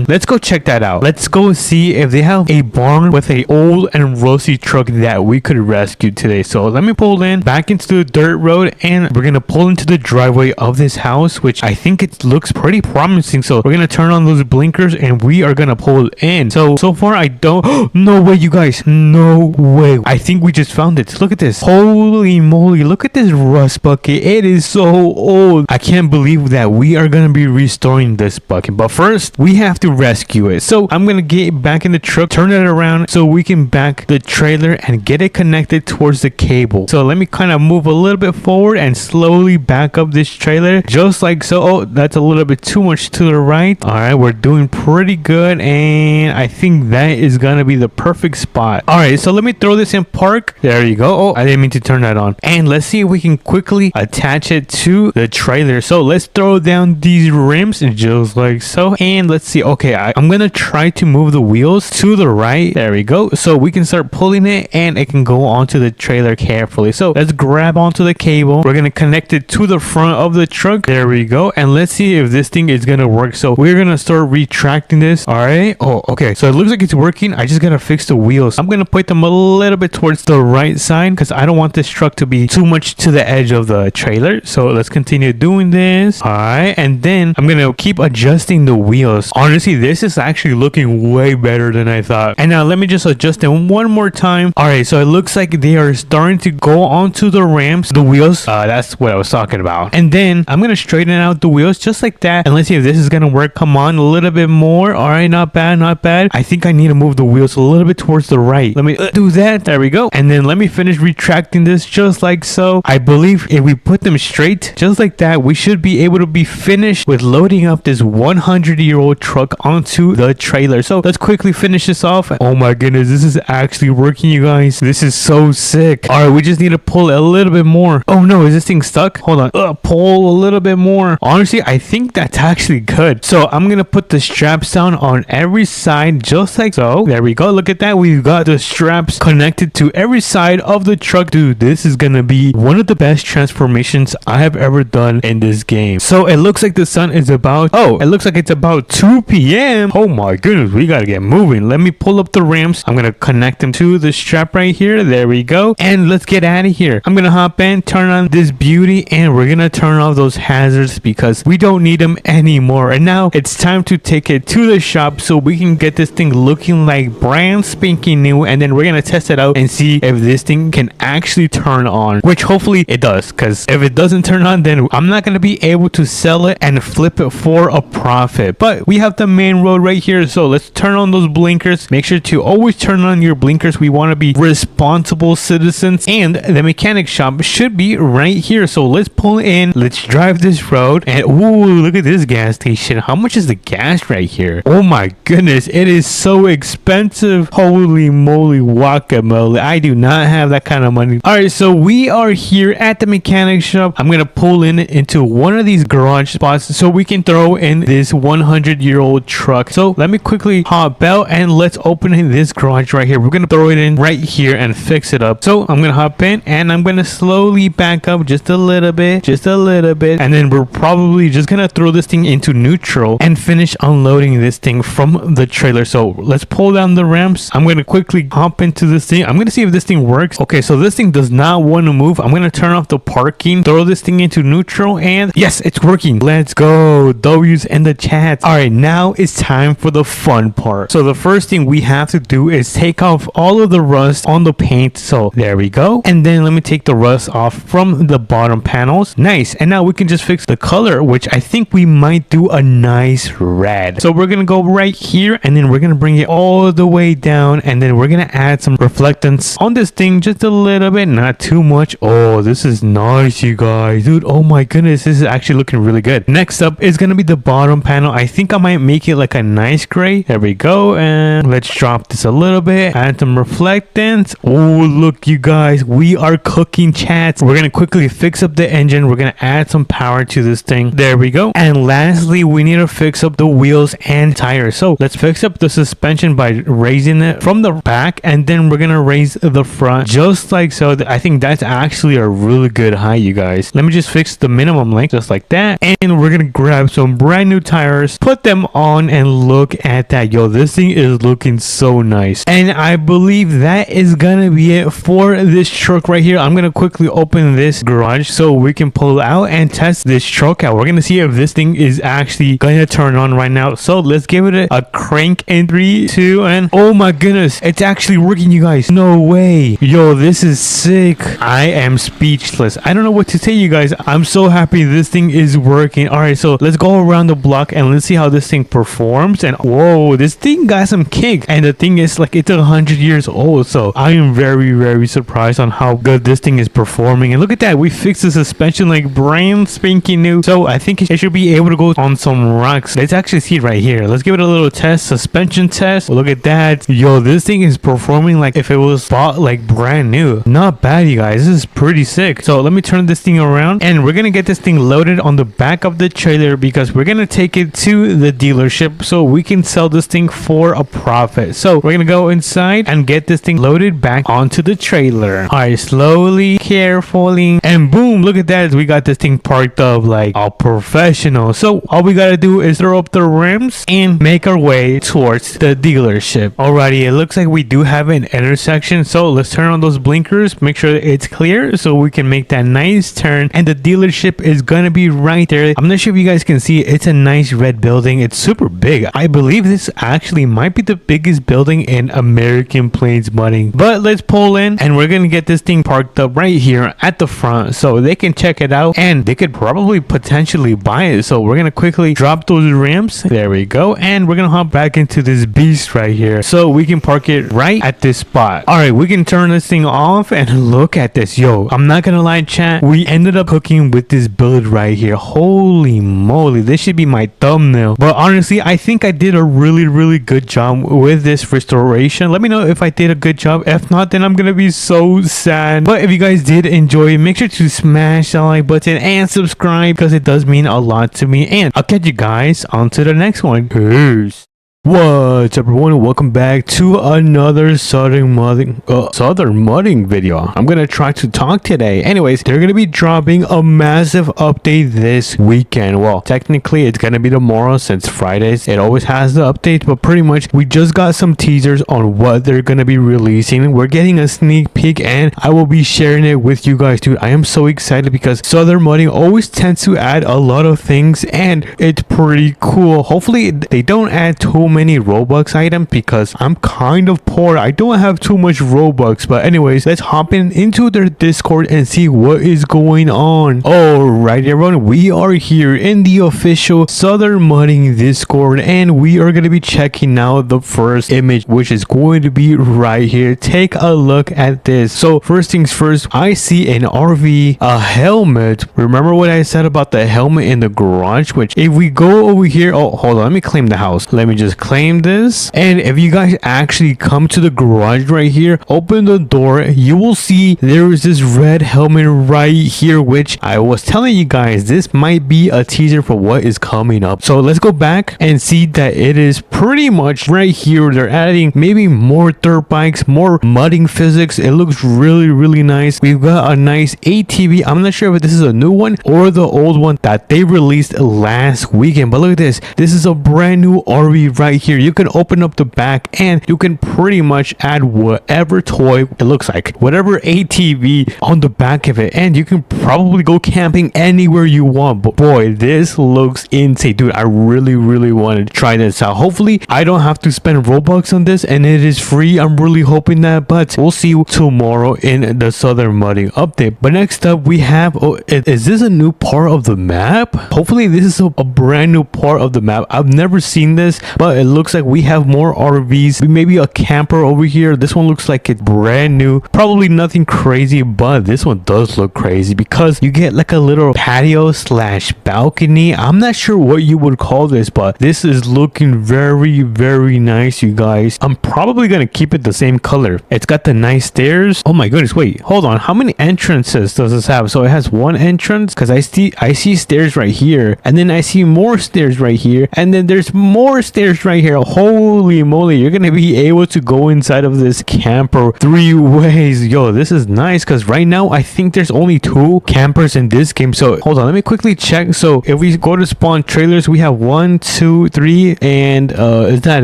Let's go check that out. Let's go see if they have a barn with a old and rusty truck that we could rescue today. So let me pull in back into the dirt road, and we're gonna pull into the driveway of this house, which I think it looks pretty promising. So we're gonna turn on those blinkers and we are gonna pull in. So far I don't no way, you guys, no way. I think we just found it. Look at this. Holy moly, look at this rust bucket. It is so old. I can't believe that we are gonna be restoring this bucket, but first we have to rescue it. So I'm gonna get back in the truck, turn it around so we can back the trailer and get it connected towards the cable. So let me kind of move a little bit forward and slowly back up this trailer just like so. Oh, that's a little bit too much to the right. All right, we're doing pretty good, and I think that is gonna be the perfect spot. All right, so let me throw this in park. There you go. Oh, I didn't mean to turn that on. And let's see if we can quickly attach it to the trailer. So let's throw down these rims just like so, and let's see. Okay, I'm gonna try to move the wheels to the right. There we go. So we can start pulling it and it can go onto the trailer carefully. So let's grab onto the cable. We're gonna connect it to the front of the truck. There we go. And let's see if this thing is gonna work. So we're gonna start retracting this. All right. Oh, okay. So it looks like it's working. I just gotta fix the wheels. I'm gonna put them a little bit towards the right side because I don't want this truck to be too much to the edge of the trailer. So let's continue doing this. All right. And then I'm gonna keep adjusting the wheels. Honestly, this is actually looking way better than I thought. And now let me just adjust them one more time. All right. So it looks like they are starting to go onto the ramps, the wheels. That's what I was talking about. And then I'm gonna straighten out the wheels just like that. And let's see if this is gonna work. Come on, a little bit more. All right, not bad, not bad. I think I need to move the wheels a little bit towards the right. Let me do that. There we go. And then let me finish retracting this just like so. I believe if we put them straight just like that, we should be able to be finished with loading up this 100-year-old truck onto the trailer. So let's quickly finish this off. Oh my goodness, this is actually working, you guys. This is so sick. All right, we just need to pull a little bit more. Oh no, is this thing stuck? Hold on. Pull a little bit more. Honestly, I think that's actually good. So I'm gonna put the straps down on every side just like so. There we go. Look at that. We've got the straps connected to every side of the truck. Dude, this is gonna be one of the best transformations I have ever done in this game. So it looks like the sun is about, oh, it looks like it's about 2 p.m. Oh my goodness, we gotta get moving. Let me pull up the ramps. I'm gonna connect them to the strap right here. There we go. And let's get out of here. I'm gonna hop in, turn on this beauty, and we're gonna turn off those hazards because we don't need them anymore. And now it's time to take it to the shop so we can get this thing looking like brand spanking new, and then we're gonna test it out and see if this thing can actually turn on, which hopefully it does, because if it doesn't turn on, then I'm not gonna be able to sell it and flip it for a profit. But we have the main road right here. So let's turn on those blinkers. Make sure to always turn on your blinkers. We want to be responsible citizens, and the mechanic shop should be right here. So let's pull in, let's drive this road, and ooh, look at this gas station. How much is the gas right here? Oh my goodness, it is so expensive. Holy moly guacamole, I do not have that kind of money. All right, so we are here at the mechanic shop. I'm gonna pull in into one of these garage spots so we can throw in this 100-year-old truck. So let me quickly hop out and let's open in this garage right here. We're gonna throw it in right here and fix it up. So I'm gonna hop in and I'm gonna slowly back up just a little bit, and then we're probably just gonna throw this thing into neutral and finish unloading this thing from the trailer. So let's pull down the ramps. I'm gonna quickly hop into this thing. I'm gonna see if this thing works. Okay, so this thing does not want to move. I'm gonna turn off the parking, throw this thing into neutral, and yes, it's working. Let's go. W's in the chat. All right, now it's time for the fun part. So the first thing we have to do is take off all of the rust on the paint. So there we go. And then let me take the rust off from the bottom panels. Nice. And now we can just fix the color, which I think we might do a nice red. So we're gonna go right here, and then we're gonna bring it all the way down, and then we're gonna add some reflectance on this thing just a little bit, not too much. Oh, this is nice, you guys. Dude, oh my goodness, this is actually looking really good. Next up is gonna be the bottom panel. I think I might make it like a nice gray. There we go. And let's drop this a little bit, add some reflectance. Oh, look, you guys, we are cooking, chats. We're gonna quickly fix up the engine. We're gonna add some power to this thing. There we go. And lastly, we need to fix up the wheels and tires. So let's fix up the suspension by raising it from the back, and then we're gonna raise the front just like so. I think that's actually a really good height, you guys. Let me just fix the minimum length just like that, and we're gonna grab some brand new tires, put them on, and look at that. Yo, this thing is looking so nice. And I believe that is gonna be it for this truck right here. I'm gonna quickly open this garage so we can pull out and test this truck out. We're gonna see if this thing is actually gonna turn on right now. So let's give it a crank in 3, 2, and oh my goodness, it's actually working, you guys. No way. Yo, this is sick. I am speechless. I don't know what to say, you guys. I'm so happy this thing is working. All right, so let's go around the block and let's see how this thing performs. And whoa, this thing got some kick. And the thing is, like, it's 100 years old, so I am very surprised on how good this thing is performing. And look at that, we fixed the suspension like brand spanking new. So I think it should be able to go on some rocks. Let's actually see it right here. Let's give it a little test, suspension test. Look at that. Yo, this thing is performing like if it was bought like brand new. Not bad, you guys. This is pretty sick. So let me turn this thing around, and we're gonna get this thing loaded on the back of the trailer because we're gonna take it to the dealership so we can sell this thing for a profit. So we're gonna go inside and get this thing loaded back onto the trailer. All right, slowly, carefully, and boom, look at that. We got this thing parked up like a professional. So all we gotta do is throw up the rims and make our way towards the dealership. Alrighty, it looks like we do have an intersection, so let's turn on those blinkers, make sure it's clear so we can make that nice turn, and the dealership is gonna be right there. I'm not sure if you guys can see it. It's a nice red building. It's super big. I believe this actually might be the biggest building in American Plains modding. But let's pull in, and we're gonna get this thing parked up right here at the front so they can check it out and they could probably potentially buy it. So we're gonna quickly drop those ramps. There we go, and we're gonna hop back into this beast right here so we can park it right at this spot. All right, we can turn this thing off, and look at this. Yo, I'm not gonna lie, chat, we ended up cooking with this build right here. Holy moly, this should be my thumbnail. But honestly, I think I did a really good job with this restoration. Let me know if I did a good job. If not, then I'm gonna be so sad. But if you guys did enjoy, make sure to smash that like button and subscribe because it does mean a lot to me. And I'll catch you guys on to the next one. Peace. What's up, everyone, and welcome back to another southern mudding video. I'm gonna try to talk today. Anyways, they're gonna be dropping a massive update this weekend. Well, technically it's gonna be tomorrow since Fridays it always has the updates, but pretty much we just got some teasers on what they're gonna be releasing. We're getting a sneak peek, and I will be sharing it with you guys. Dude, I am so excited because southern mudding always tends to add a lot of things, and it's pretty cool. Hopefully they don't add too many Robux items because I'm kind of poor. I don't have too much Robux. But anyways, let's hop into their Discord and see what is going on. Alright everyone, we are here in the official Southern Mudding Discord, and we are going to be checking out the first image, which is going to be right here. Take a look at this. So first things first, I see an RV, a helmet. Remember what I said about the helmet in the garage? Which if we go over here, oh hold on, let me claim the house. Let me just claim this. And if you guys actually come to the garage right here, open the door, you will see there is this red helmet right here, which I was telling you guys, this might be a teaser for what is coming up. So let's go back and see that it is pretty much right here. They're adding maybe more dirt bikes, more mudding physics. It looks really nice. We've got a nice ATV. I'm not sure if this is a new one or the old one that they released last weekend, but look at this. This is a brand new RV right here. You can open up the back and you can pretty much add whatever toy it looks like, whatever ATV on the back of it, and you can probably go camping anywhere you want. But boy, this looks insane, dude. I really want to try this out. Hopefully I don't have to spend Robux on this and it is free. I'm really hoping that, but we'll see tomorrow in the Southern Mudding update. But next up we have, oh, is this a new part of the map? Hopefully this is a brand new part of the map. I've never seen this, but it looks like we have more RVs, maybe a camper over here. This one looks like it's brand new, probably nothing crazy, but this one does look crazy because you get like a little patio slash balcony. I'm not sure what you would call this, but this is looking very nice, you guys. I'm probably gonna keep it the same color. It's got the nice stairs. Oh my goodness, wait, hold on, how many entrances does this have? So it has one entrance, because I see stairs right here, and then I see more stairs right here, and then there's more stairs right here. Holy moly, you're gonna be able to go inside of this camper 3 ways. Yo, this is nice, because right now I think there's only 2 campers in this game. So hold on, let me quickly check. So if we go to spawn trailers, we have 1 2 3, and is that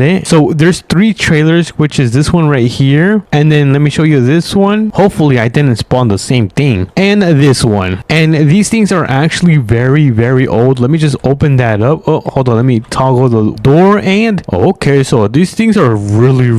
it? So there's 3 trailers, which is this one right here, and then let me show you this one. Hopefully I didn't spawn the same thing, and this one. And these things are actually very old. Let me just open that up. Oh, hold on, let me toggle the door. And okay, so these things are really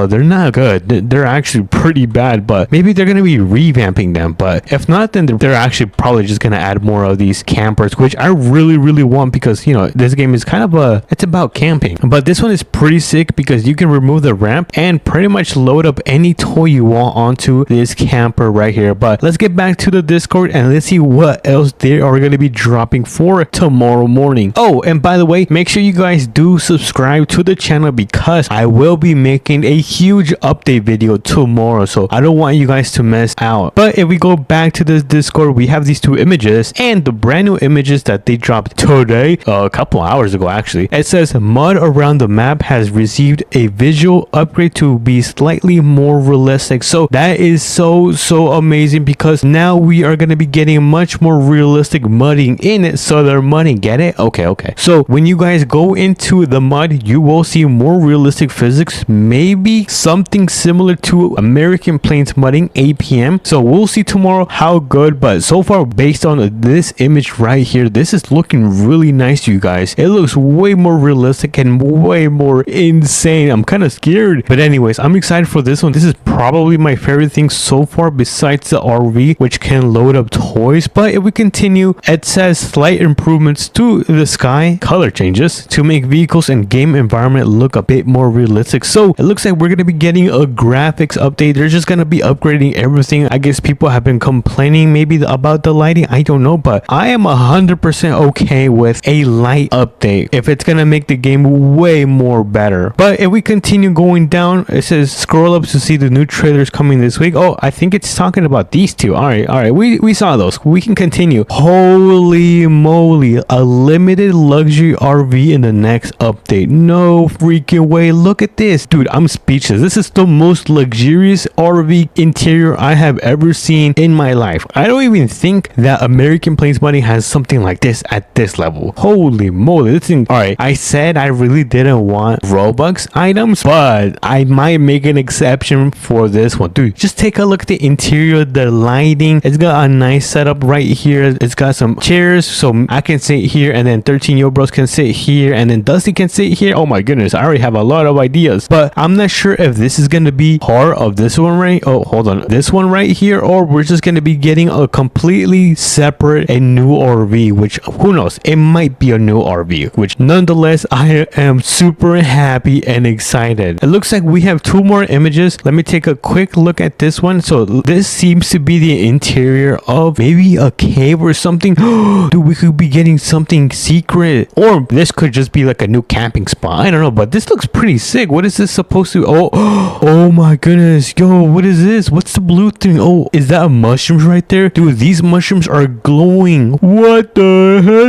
they're not good. They're actually pretty bad, but maybe they're gonna be revamping them. But if not, then they're actually probably just gonna add more of these campers, which I really want, because you know this game is kind of it's about camping. But this one is pretty sick because you can remove the ramp and pretty much load up any toy you want onto this camper right here. But let's get back to the Discord and let's see what else they are going to be dropping for tomorrow morning. Oh, and by the way, make sure you guys do subscribe to the channel because I will be making a huge update video tomorrow, so I don't want you guys to miss out. But if we go back to this Discord, we have these 2 images and the brand new images that they dropped today, a couple hours ago actually. It says mud around the map has received a visual upgrade to be slightly more realistic. So that is so amazing, because now we are going to be getting much more realistic mudding in Southern Mudding. Get it? Okay. So when you guys go into the mud, you will see more realistic physics, maybe something similar to American Plains Mudding APM. So we'll see tomorrow how good, but so far based on this image right here, this is looking really nice, you guys. It looks way more realistic and way more insane. I'm kind of scared, but anyways, I'm excited for this one. This is probably my favorite thing so far besides the RV, which can load up toys. But if we continue, it says slight improvements to the sky color changes to make vehicles and game environment look a bit more realistic. So it looks like we're going to be getting a graphics update. They're just going to be upgrading everything. I guess people have been complaining maybe about the lighting, I don't know, but I am 100% okay with a light update if it's going to make the game way more better. But if we continue going down, it says scroll up to see the new trailers coming this week. Oh, I think it's talking about these 2. All right, we saw those. We can continue. Holy moly, a limited luxury RV in the next update. No freaking way. Look at this, dude. I'm speechless. This is the most luxurious RV interior I have ever seen in my life. I don't even think that American Plains Mudding has something like this at this level. Holy moly, this thing. All right, I said I really didn't want Robux items, but I might make an exception for this one. Dude, just take a look at the interior, the lighting. It's got a nice setup right here. It's got some chairs so I can sit here, and then 13 Yo Bros can sit here, and then Dusty can sit here. Oh my goodness, I already have a lot of ideas, but I'm not sure if this is going to be part of this one right. Oh, hold on. This one right here, or we're just going to be getting a completely separate and new RV, which who knows, it might be a new RV, which nonetheless, I am super happy and excited. It looks like we have 2 more images. Let me take a quick look at this one. So this seems to be the interior of maybe a cave or something. Dude, we could be getting something secret, or this could just be like a new camping spot. I don't know, but this looks pretty sick. What is this supposed to? Oh my goodness, yo, what is this? What's the blue thing? Oh, is that a mushrooms right there? Dude, these mushrooms are glowing. What the hell?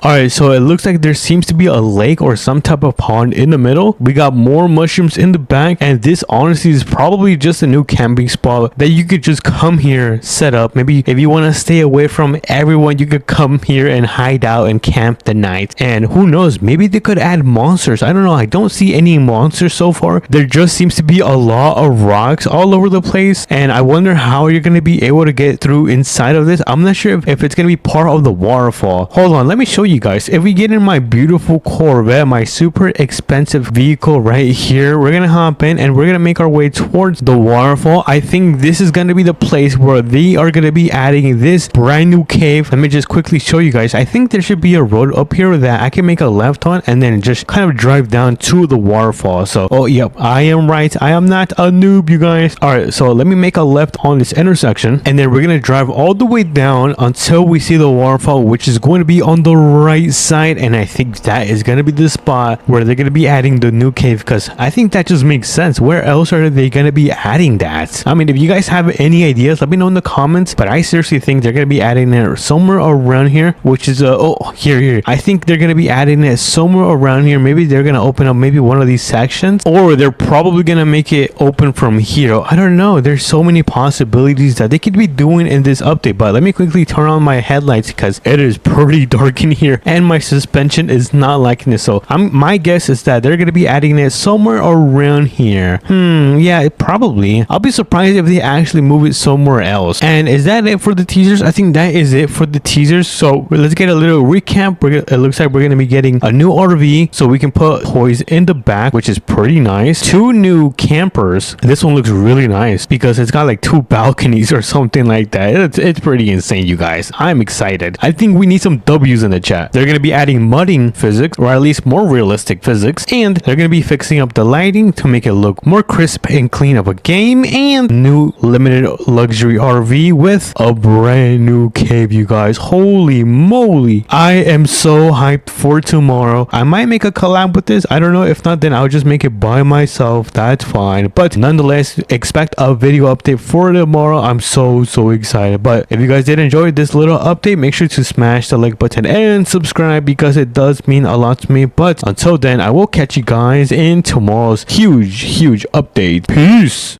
All right, so it looks like there seems to be a lake or some type of pond in the middle. We got more mushrooms in the back, and this honestly is probably just a new camping spot that you could just come here, set up. Maybe if you want to stay away from everyone, you could come here and hide out and camp the night. And who knows, maybe they could add monsters. I don't know. I don't see any monsters so far. There just seems to be a lot of rocks all over the place, and I wonder how you're going to be able to get through inside of this. I'm not sure if it's going to be part of the waterfall. Hold on, let me show you guys. If we get in my beautiful Corvette, my super expensive vehicle right here, we're going to hop in and we're going to make our way towards the waterfall. I think this is going to be the place where they are going to be adding this brand new cave. Let me just quickly show you guys. I think there should be a road up here that I can make a left on and then just kind of drive down to the waterfall. So, oh, yep, I am right. I am not a noob, you guys. All right, so let me make a left on this intersection, and then we're going to drive all the way down until we see the waterfall, which is going to be on the right side. And I think that is going to be the spot where they're going to be adding the new cave, because I think that just makes sense. Where else are they going to be adding that? I mean, if you guys have any ideas, let me know in the comments, but I seriously think they're going to be adding it somewhere around here, which is here. I think they're going to be adding it somewhere around here. Maybe they're going to open up maybe one of these sections, or they're probably going to make it open from here. I don't know. There's so many possibilities that they could be doing in this update, but let me quickly turn on my headlights because it is pretty dark in here and my suspension is not liking it. So my guess is that they're going to be adding it somewhere around here. Yeah, probably. I'll be surprised if they actually move it somewhere else. And is that it for the teasers? I think that is it for the teasers. So let's get a little recap. It looks like we're going to be getting a new RV, so we can put toys in the back, which is pretty nice. 2 new campers. This one looks really nice because it's got like 2 balconies or something like that. It's pretty insane, you guys. I'm excited. I think we need some W's in the chat. They're going to be adding mudding physics, or at least more realistic physics, and they're going to be fixing up the lighting to make it look more crisp and clean of a game, and new limited luxury RV with a brand new cave, you guys. Holy moly. I am so hyped for tomorrow. I might make a collab with this. I don't know. If not, then I'll just make it by myself. That's fine. But nonetheless, expect a video update for tomorrow. I'm so excited. But if you guys did enjoy this little update, make sure to smash the like button and subscribe because it does mean a lot to me. But until then, I will catch you guys in tomorrow's huge update. Peace.